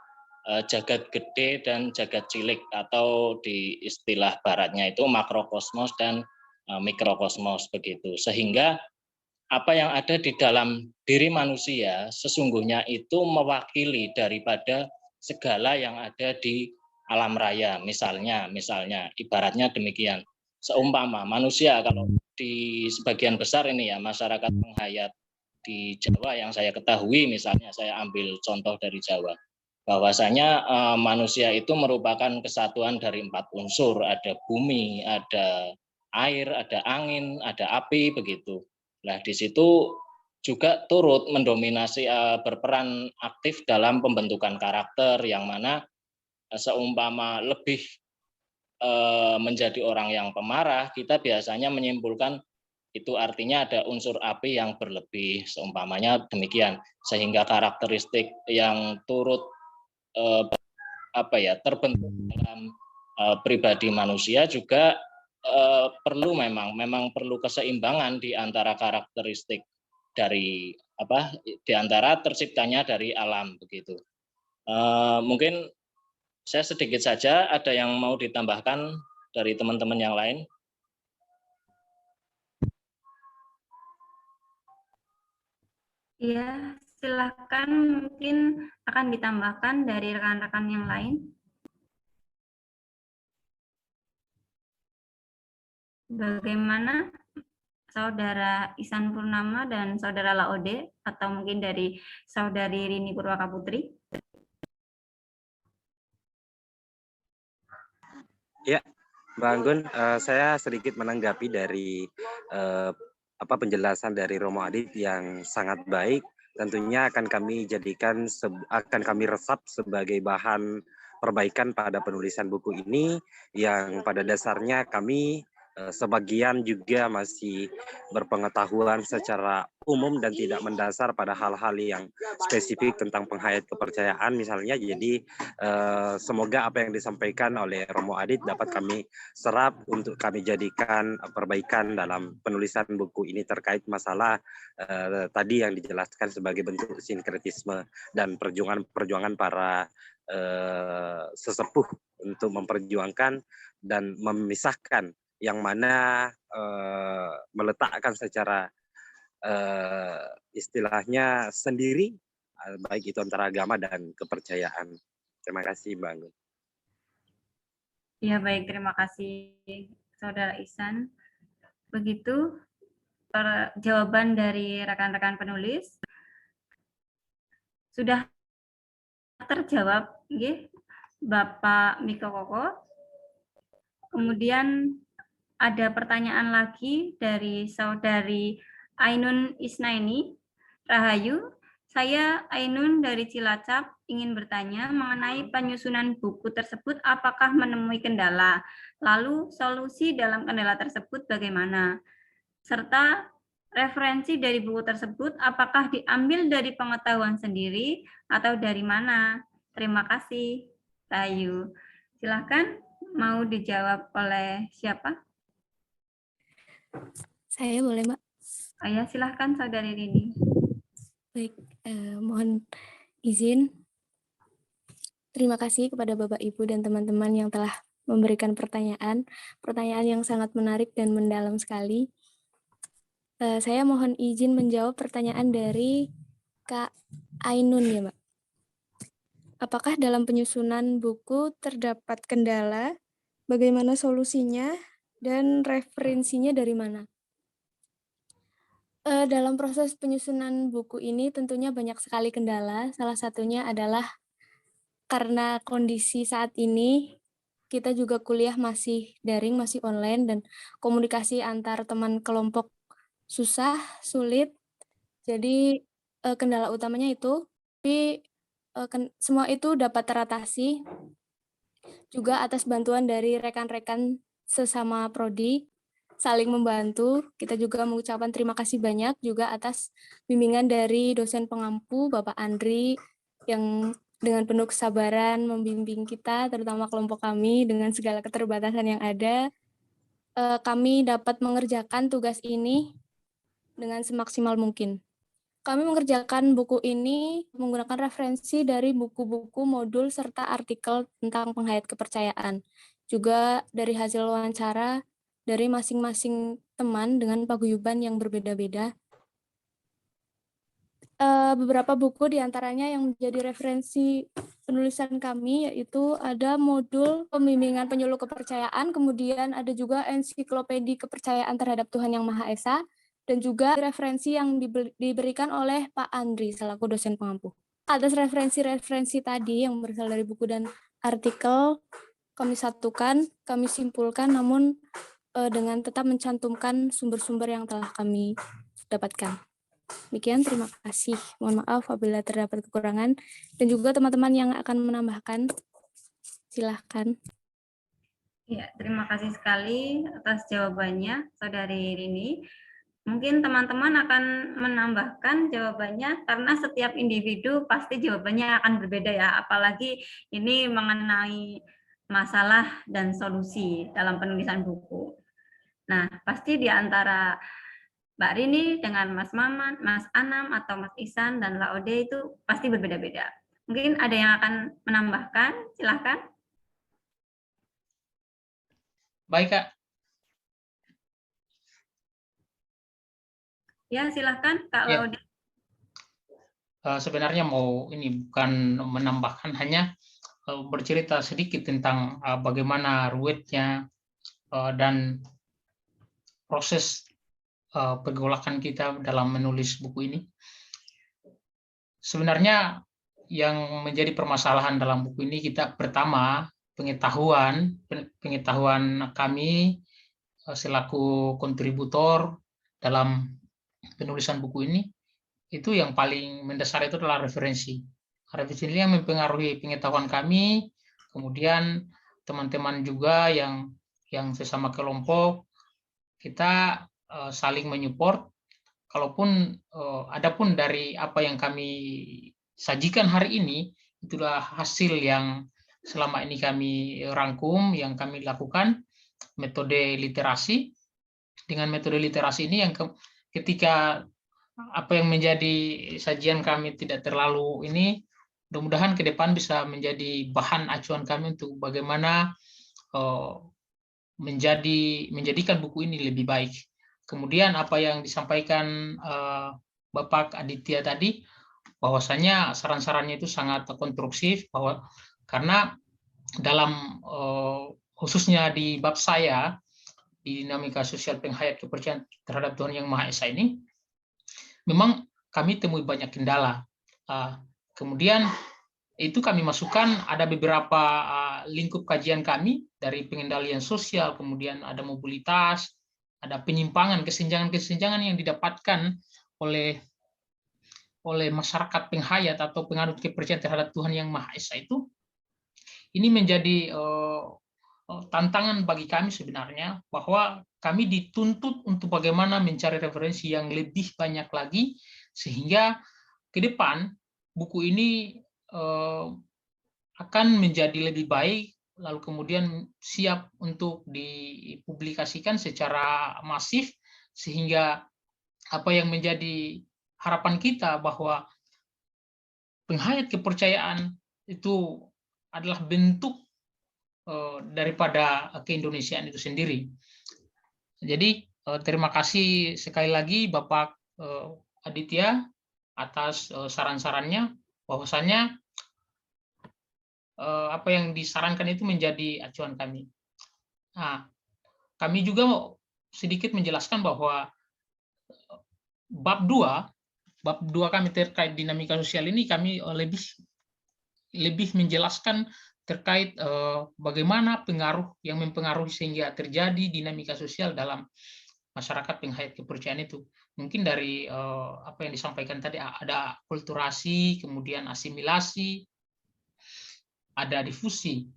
jagat gede dan jagat cilik, atau di istilah baratnya itu makrokosmos dan mikrokosmos begitu. Sehingga apa yang ada di dalam diri manusia sesungguhnya itu mewakili daripada segala yang ada di alam raya. Misalnya ibaratnya demikian. Seumpama manusia, kalau di sebagian besar ini ya masyarakat penghayat di Jawa yang saya ketahui, misalnya saya ambil contoh dari Jawa, bahwasanya manusia itu merupakan kesatuan dari 4 unsur, ada bumi, ada air, ada angin, ada api begitu. Nah, di situ juga turut mendominasi, berperan aktif dalam pembentukan karakter, yang mana seumpama lebih menjadi orang yang pemarah, kita biasanya menyimpulkan itu artinya ada unsur api yang berlebih, seumpamanya demikian, sehingga karakteristik yang turut terbentuk dalam pribadi manusia juga perlu memang perlu keseimbangan di antara karakteristik dari di antara terciptanya dari alam begitu. Mungkin saya sedikit saja, ada yang mau ditambahkan dari teman-teman yang lain? Ya, silakan, mungkin akan ditambahkan dari rekan-rekan yang lain. Bagaimana Saudara Ihsan Purnama dan Saudara Laode, atau mungkin dari Saudari Rini Purwaka Putri? Ya, Mbak Anggun, saya sedikit menanggapi dari penjelasan dari Romo Adit yang sangat baik. Tentunya akan kami jadikan, akan kami resap sebagai bahan perbaikan pada penulisan buku ini, yang pada dasarnya kami sebagian juga masih berpengetahuan secara umum dan tidak mendasar pada hal-hal yang spesifik tentang penghayat kepercayaan misalnya. Jadi semoga apa yang disampaikan oleh Romo Adit dapat kami serap untuk kami jadikan perbaikan dalam penulisan buku ini terkait masalah tadi yang dijelaskan sebagai bentuk sinkretisme dan perjuangan para sesepuh untuk memperjuangkan dan memisahkan yang mana meletakkan secara istilahnya sendiri, baik itu antara agama dan kepercayaan. Terima kasih, Mbak Anggun. Ya, baik, terima kasih Saudara Ihsan. Begitu jawaban dari rekan-rekan penulis. Sudah terjawab, Bapak Miko Koko. Kemudian ada pertanyaan lagi dari Saudari Ainun Isnaini. Rahayu, saya Ainun dari Cilacap ingin bertanya mengenai penyusunan buku tersebut, apakah menemui kendala? Lalu solusi dalam kendala tersebut bagaimana? Serta referensi dari buku tersebut apakah diambil dari pengetahuan sendiri atau dari mana? Terima kasih, Rahayu. Silakan, mau dijawab oleh siapa? Saya boleh, Mbak? Ya, silahkan Saudari Rini. Baik, mohon izin. Terima kasih kepada Bapak, Ibu, dan teman-teman yang telah memberikan pertanyaan yang sangat menarik dan mendalam sekali. Saya mohon izin menjawab pertanyaan dari Kak Ainun ya, Mbak. Apakah dalam penyusunan buku terdapat kendala? Bagaimana solusinya? Dan referensinya dari mana? Dalam proses penyusunan buku ini tentunya banyak sekali kendala. Salah satunya adalah karena kondisi saat ini kita juga kuliah masih daring, masih online, dan komunikasi antar teman kelompok susah, sulit. Jadi kendala utamanya itu, tapi semua itu dapat teratasi juga atas bantuan dari rekan-rekan sesama prodi, saling membantu. Kita juga mengucapkan terima kasih banyak juga atas bimbingan dari dosen pengampu Bapak Andri yang dengan penuh kesabaran membimbing kita, terutama kelompok kami dengan segala keterbatasan yang ada. Kami dapat mengerjakan tugas ini dengan semaksimal mungkin. Kami mengerjakan buku ini menggunakan referensi dari buku-buku, modul, serta artikel tentang penghayat kepercayaan. Juga dari hasil wawancara dari masing-masing teman dengan paguyuban yang berbeda-beda. Beberapa buku diantaranya yang menjadi referensi penulisan kami, yaitu ada modul pembimbingan penyuluh kepercayaan, kemudian ada juga ensiklopedi kepercayaan terhadap Tuhan Yang Maha Esa, dan juga referensi yang diberikan oleh Pak Andri selaku dosen pengampu. Atas referensi-referensi tadi yang berasal dari buku dan artikel, kami satukan, kami simpulkan, namun dengan tetap mencantumkan sumber-sumber yang telah kami dapatkan. Demikian, terima kasih. Mohon maaf apabila terdapat kekurangan, dan juga teman-teman yang akan menambahkan, silahkan. Ya, terima kasih sekali atas jawabannya, Saudari Rini. Mungkin teman-teman akan menambahkan jawabannya karena setiap individu pasti jawabannya akan berbeda ya, apalagi ini mengenai masalah dan solusi dalam penulisan buku. Nah, pasti di antara Mbak Rini dengan Mas Maman, Mas Anam, atau Mas Ihsan dan Laude itu pasti berbeda-beda. Mungkin ada yang akan menambahkan, silahkan. Baik, Kak. Ya, silahkan Kak Ya. Laude. Sebenarnya mau ini bukan menambahkan, hanya bercerita sedikit tentang bagaimana ruwetnya dan proses pergolakan kita dalam menulis buku ini. Sebenarnya yang menjadi permasalahan dalam buku ini, kita pertama pengetahuan kami selaku kontributor dalam penulisan buku ini, itu yang paling mendasar itu adalah referensi. Referensi ini yang mempengaruhi pengetahuan kami, kemudian teman-teman juga yang sesama kelompok, kita saling menyupport. Kalaupun adapun dari apa yang kami sajikan hari ini, itulah hasil yang selama ini kami rangkum, yang kami lakukan, metode literasi. Dengan metode literasi ini yang ketika apa yang menjadi sajian kami tidak terlalu ini, mudah-mudahan ke depan bisa menjadi bahan acuan kami untuk bagaimana menjadikan buku ini lebih baik. Kemudian apa yang disampaikan Bapak Aditya tadi, bahwasanya saran-sarannya itu sangat konstruksif, karena dalam khususnya di bab saya, di dinamika sosial penghayat kepercayaan terhadap Tuhan Yang Maha Esa ini, memang kami temui banyak kendala. Kemudian itu kami masukkan, ada beberapa lingkup kajian kami dari pengendalian sosial, kemudian ada mobilitas, ada penyimpangan, kesenjangan-kesenjangan yang didapatkan oleh masyarakat penghayat atau penganut kepercayaan terhadap Tuhan Yang Maha Esa itu. Ini menjadi tantangan bagi kami sebenarnya, bahwa kami dituntut untuk bagaimana mencari referensi yang lebih banyak lagi, sehingga ke depan buku ini akan menjadi lebih baik, lalu kemudian siap untuk dipublikasikan secara masif, sehingga apa yang menjadi harapan kita bahwa penghayat kepercayaan itu adalah bentuk daripada keindonesiaan itu sendiri. Jadi terima kasih sekali lagi Bapak Aditya atas saran-sarannya, bahwasanya apa yang disarankan itu menjadi acuan kami. Nah, kami juga sedikit menjelaskan bahwa bab 2 kami terkait dinamika sosial ini, kami lebih menjelaskan terkait bagaimana pengaruh yang mempengaruhi sehingga terjadi dinamika sosial dalam masyarakat penghayat kepercayaan itu. Mungkin dari apa yang disampaikan tadi, ada kulturasi, kemudian asimilasi, ada difusi,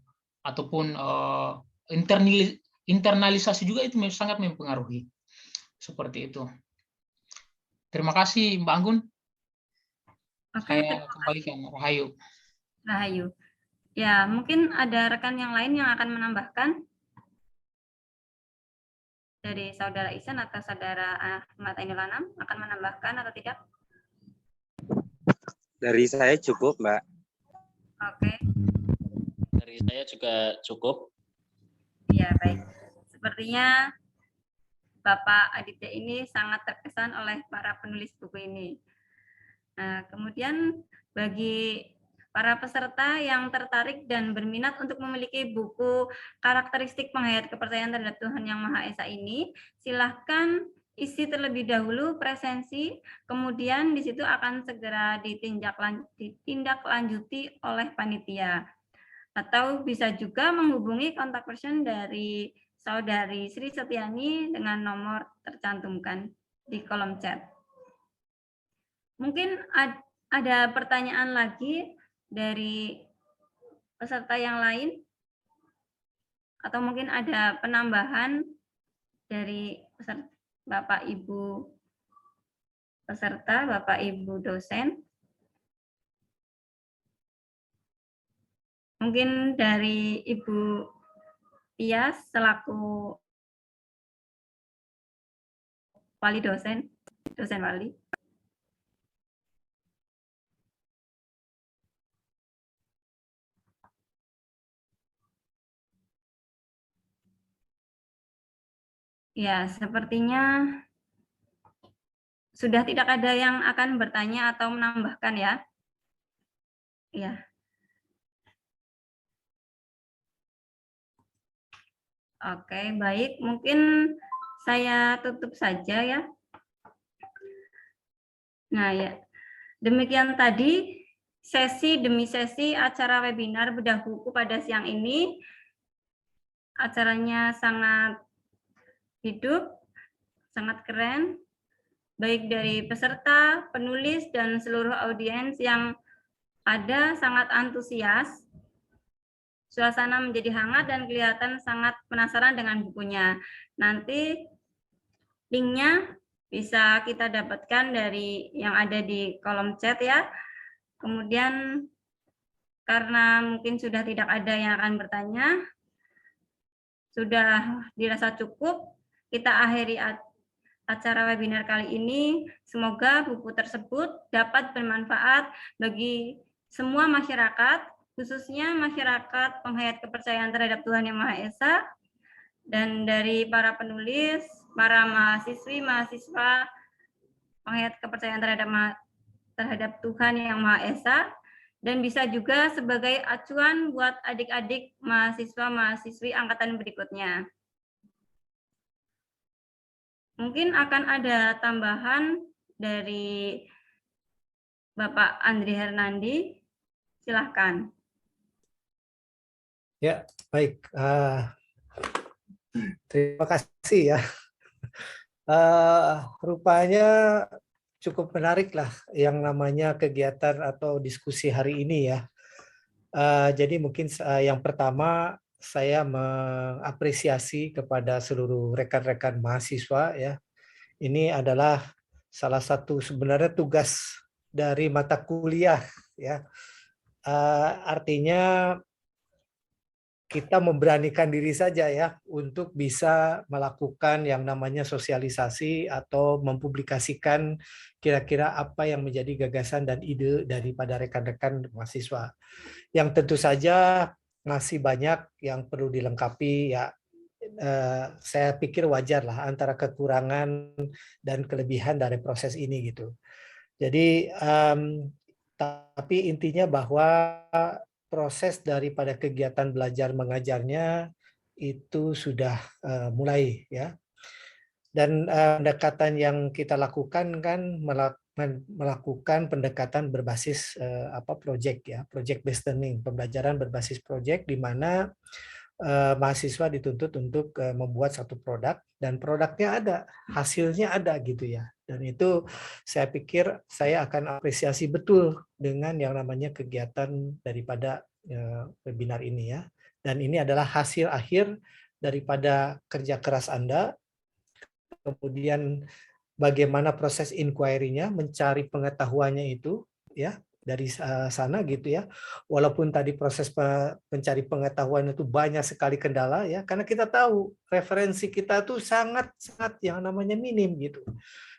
ataupun internalisasi juga, itu sangat mempengaruhi. Seperti itu. Terima kasih Mbak Anggun. Saya kembalikan Rahayu. Rahayu. Ya, mungkin ada rekan yang lain yang akan menambahkan dari Saudara Ihsan atau Saudara Ahmad Ainul Anam, akan menambahkan atau tidak? Dari saya cukup, Mbak. Oke, Dari saya juga cukup. ya baik. Sepertinya Bapak Aditya ini sangat terkesan oleh para penulis buku ini. Nah, kemudian bagi para peserta yang tertarik dan berminat untuk memiliki buku karakteristik penghayat kepercayaan terhadap Tuhan Yang Maha Esa ini, silahkan isi terlebih dahulu presensi, kemudian di situ akan segera ditindaklanjuti oleh panitia. Atau bisa juga menghubungi kontak person dari Saudari Sri Setiani dengan nomor tercantumkan di kolom chat. Mungkin ada pertanyaan lagi dari peserta yang lain? Atau mungkin ada penambahan dari peserta, Bapak Ibu peserta, Bapak Ibu dosen? Mungkin dari Ibu Tias selaku wali dosen wali. Ya, sepertinya sudah tidak ada yang akan bertanya atau menambahkan ya. Ya. Oke, baik. Mungkin saya tutup saja ya. Nah, ya. Demikian tadi sesi demi sesi acara webinar bedah buku pada siang ini. Acaranya sangat hidup, sangat keren, baik dari peserta, penulis, dan seluruh audiens yang ada sangat antusias. Suasana menjadi hangat dan kelihatan sangat penasaran dengan bukunya. Nanti linknya bisa kita dapatkan dari yang ada di kolom chat ya. Kemudian karena mungkin sudah tidak ada yang akan bertanya, sudah dirasa cukup, kita akhiri acara webinar kali ini. Semoga buku tersebut dapat bermanfaat bagi semua masyarakat, khususnya masyarakat penghayat kepercayaan terhadap Tuhan Yang Maha Esa, dan dari para penulis, para mahasiswi, mahasiswa penghayat kepercayaan terhadap Tuhan Yang Maha Esa, dan bisa juga sebagai acuan buat adik-adik mahasiswa-mahasiswi angkatan berikutnya. Mungkin akan ada tambahan dari Bapak Andri Hernandi. Silahkan. Ya, baik. Terima kasih ya. Rupanya cukup menarik lah yang namanya kegiatan atau diskusi hari ini ya. Jadi mungkin yang pertama saya mengapresiasi kepada seluruh rekan-rekan mahasiswa ya. Ini adalah salah satu sebenarnya tugas dari mata kuliah ya. Artinya kita memberanikan diri saja ya untuk bisa melakukan yang namanya sosialisasi atau mempublikasikan kira-kira apa yang menjadi gagasan dan ide daripada rekan-rekan mahasiswa. Yang tentu saja masih banyak yang perlu dilengkapi ya. Saya pikir wajar lah antara kekurangan dan kelebihan dari proses ini gitu. Jadi tapi intinya bahwa proses daripada kegiatan belajar mengajarnya itu sudah mulai ya. Dan pendekatan yang kita lakukan kan melakukan pendekatan berbasis project ya, project based learning, pembelajaran berbasis project di mana mahasiswa dituntut untuk membuat satu produk dan produknya ada, hasilnya ada gitu ya. Dan itu saya pikir saya akan apresiasi betul dengan yang namanya kegiatan daripada webinar ini ya. Dan ini adalah hasil akhir daripada kerja keras Anda. Kemudian bagaimana proses inquiry-nya, mencari pengetahuannya itu ya dari sana gitu ya. Walaupun tadi proses mencari pengetahuan itu banyak sekali kendala ya, karena kita tahu referensi kita tuh sangat yang namanya minim gitu.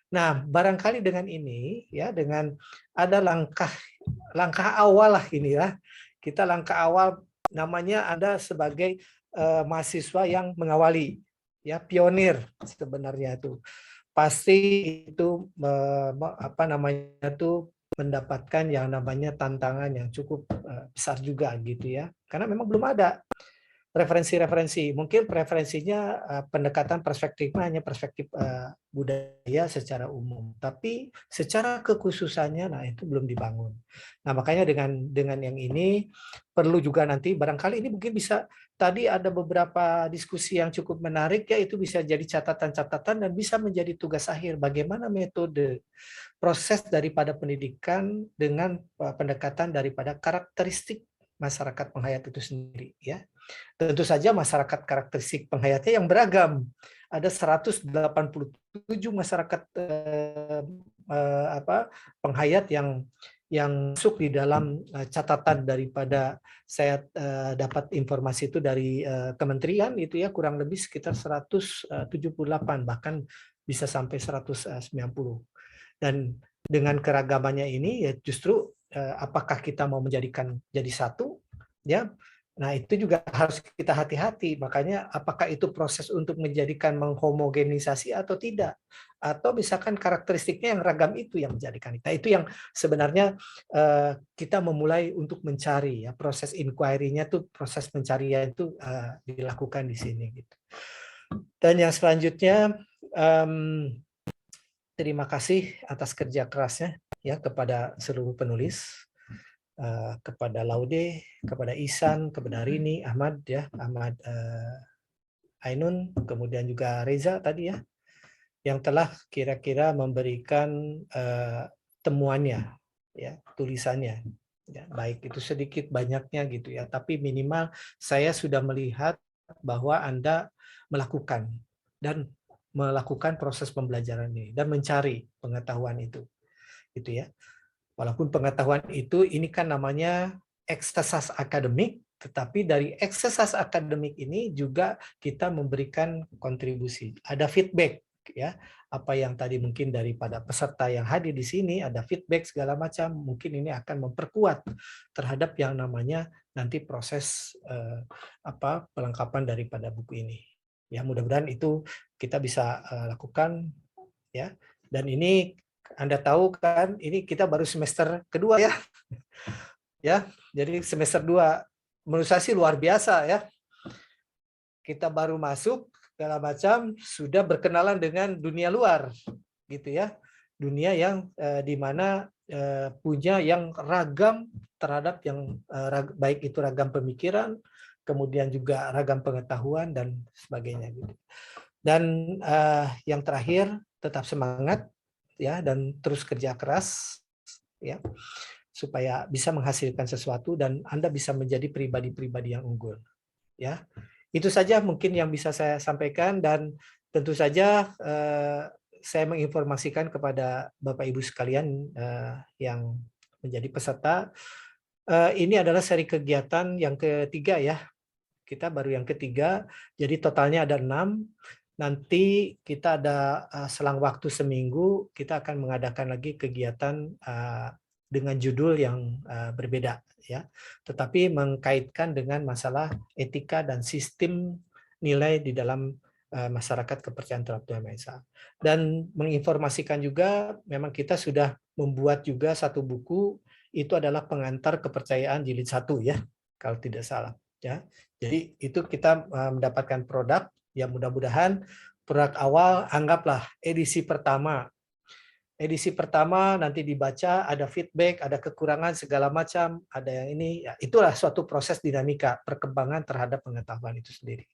Nah, barangkali dengan ini ya, dengan ada langkah awal lah ini ya. Kita langkah awal, namanya Anda sebagai mahasiswa yang mengawali ya, pionir sebenarnya itu. Pasti itu apa namanya tuh mendapatkan yang namanya tantangan yang cukup besar juga gitu ya. Karena memang belum ada referensi-referensi. Mungkin preferensinya pendekatan perspektifnya hanya perspektif budaya secara umum, tapi secara kekhususannya nah itu belum dibangun. Nah, makanya dengan yang ini perlu juga nanti barangkali ini mungkin bisa, tadi ada beberapa diskusi yang cukup menarik ya, itu bisa jadi catatan-catatan dan bisa menjadi tugas akhir bagaimana metode proses daripada pendidikan dengan pendekatan daripada karakteristik masyarakat penghayat itu sendiri ya. Tentu saja masyarakat karakteristik penghayatnya yang beragam. Ada 187 masyarakat penghayat yang masuk di dalam catatan daripada saya dapat informasi itu dari kementerian itu ya, kurang lebih sekitar 178 bahkan bisa sampai 190. Dan dengan keragamannya ini ya justru apakah kita mau menjadikan jadi satu ya. Nah, itu juga harus kita hati-hati. Makanya apakah itu proses untuk menjadikan menghomogenisasi atau tidak? Atau misalkan karakteristiknya yang ragam itu yang menjadikan. Nah, itu yang sebenarnya kita memulai untuk mencari ya, proses inquiry-nya tuh, proses pencarian itu dilakukan di sini gitu. Dan yang selanjutnya terima kasih atas kerja kerasnya ya kepada seluruh penulis, kepada Laude, kepada Ihsan, kepada Rini, Ahmad ya, Ahmad Ainun, kemudian juga Reza tadi ya, yang telah kira-kira memberikan temuannya ya, tulisannya ya, baik itu sedikit banyaknya gitu ya, tapi minimal saya sudah melihat bahwa Anda melakukan proses pembelajaran ini dan mencari pengetahuan itu gitu ya. Walaupun pengetahuan itu ini kan namanya eksersis akademik, tetapi dari eksersis akademik ini juga kita memberikan kontribusi. Ada feedback ya, apa yang tadi mungkin daripada peserta yang hadir di sini ada feedback segala macam, mungkin ini akan memperkuat terhadap yang namanya nanti proses pelengkapan daripada buku ini. Ya, mudah-mudahan itu kita bisa lakukan ya. Dan ini Anda tahu kan, ini kita baru semester kedua ya. Ya, jadi semester 2 menurut saya sih luar biasa ya. Kita baru masuk segala macam sudah berkenalan dengan dunia luar gitu ya. Dunia yang di mana punya yang ragam terhadap yang baik itu ragam pemikiran, kemudian juga ragam pengetahuan dan sebagainya gitu. Dan yang terakhir tetap semangat ya, dan terus kerja keras ya, supaya bisa menghasilkan sesuatu dan Anda bisa menjadi pribadi-pribadi yang unggul ya. Itu saja mungkin yang bisa saya sampaikan, dan tentu saja saya menginformasikan kepada Bapak Ibu sekalian yang menjadi peserta, ini adalah seri kegiatan yang ketiga ya. Kita baru yang ketiga, jadi totalnya ada 6. Nanti kita ada selang waktu seminggu, kita akan mengadakan lagi kegiatan dengan judul yang berbeda ya, tetapi mengkaitkan dengan masalah etika dan sistem nilai di dalam masyarakat kepercayaan terhadap Tuhan Maha Esa. Dan menginformasikan juga, memang kita sudah membuat juga satu buku, itu adalah pengantar kepercayaan jilid 1 ya, kalau tidak salah ya. Jadi itu kita mendapatkan produk. Ya, mudah-mudahan produk awal anggaplah edisi pertama. Edisi pertama nanti dibaca, ada feedback, ada kekurangan segala macam, ada yang ini, ya, itulah suatu proses dinamika perkembangan terhadap pengetahuan itu sendiri.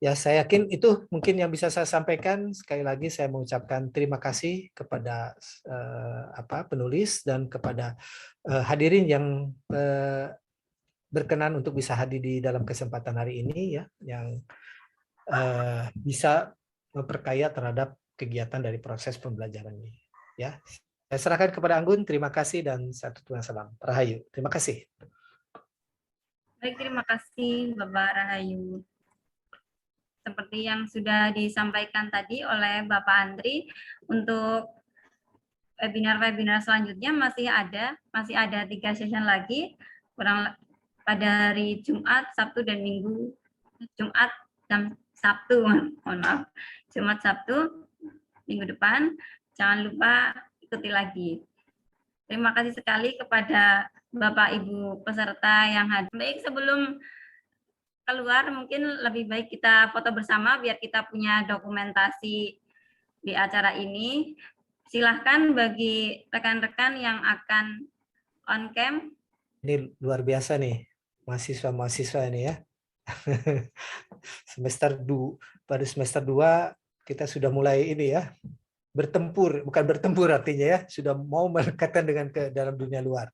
Ya, saya yakin itu mungkin yang bisa saya sampaikan. Sekali lagi saya mengucapkan terima kasih kepada penulis dan kepada hadirin yang berkenan untuk bisa hadir di dalam kesempatan hari ini ya, yang bisa memperkaya terhadap kegiatan dari proses pembelajaran ini. Ya, saya serahkan kepada Anggun. Terima kasih dan satu Tuhan salam. Rahayu. Terima kasih. Baik, terima kasih Bapak Rahayu. seperti yang sudah disampaikan tadi oleh Bapak Andri, untuk webinar-webinar selanjutnya masih ada 3 session lagi, pada hari Jumat, Sabtu, dan Minggu. Jumat dan Sabtu, mohon maaf. Jumat, Sabtu, minggu depan. Jangan lupa ikuti lagi. Terima kasih sekali kepada Bapak Ibu peserta yang hadir. Baik, sebelum keluar mungkin lebih baik kita foto bersama biar kita punya dokumentasi di acara ini. Silahkan bagi rekan-rekan yang akan on cam. Ini luar biasa nih, mahasiswa-mahasiswa ini ya. Pada semester 2 kita sudah mulai ini ya, bertempur, bukan bertempur artinya ya, sudah mau mendekatkan dengan ke dalam dunia luar.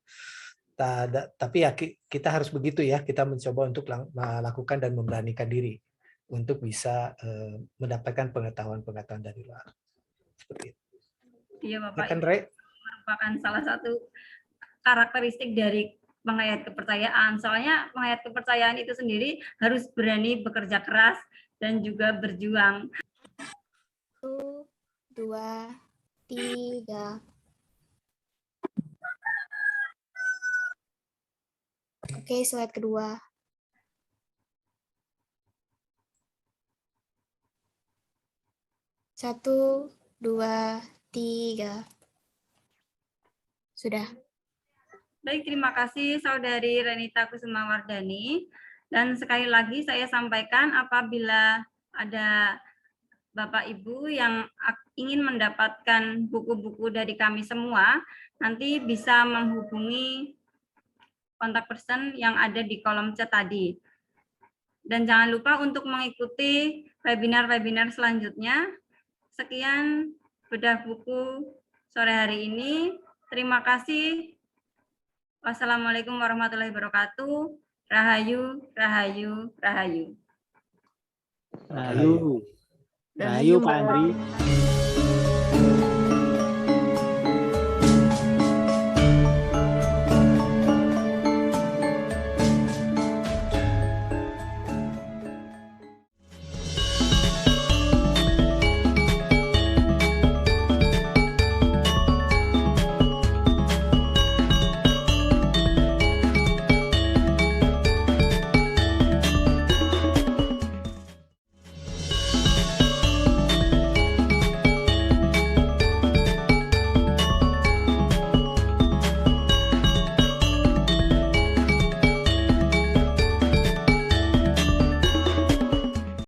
Tapi ya kita harus begitu ya, kita mencoba untuk melakukan dan memberanikan diri untuk bisa mendapatkan pengetahuan-pengetahuan dari luar. Seperti itu. Iya Bapak, Itu merupakan salah satu karakteristik dari penghayat kepercayaan. Soalnya penghayat kepercayaan itu sendiri harus berani bekerja keras dan juga berjuang. 1, 2, 3. Oke, slide kedua. Satu, 2, 3. Sudah. Baik, terima kasih Saudari Renita Kusumawardani. Dan sekali lagi saya sampaikan apabila ada Bapak Ibu yang ingin mendapatkan buku-buku dari kami semua, nanti bisa menghubungi kontak person yang ada di kolom chat tadi. Dan jangan lupa untuk mengikuti webinar-webinar selanjutnya. Sekian bedah buku sore hari ini. Terima kasih. Wassalamualaikum warahmatullahi wabarakatuh. Rahayu, rahayu, rahayu. Rahayu. Rahayu Pak Andri.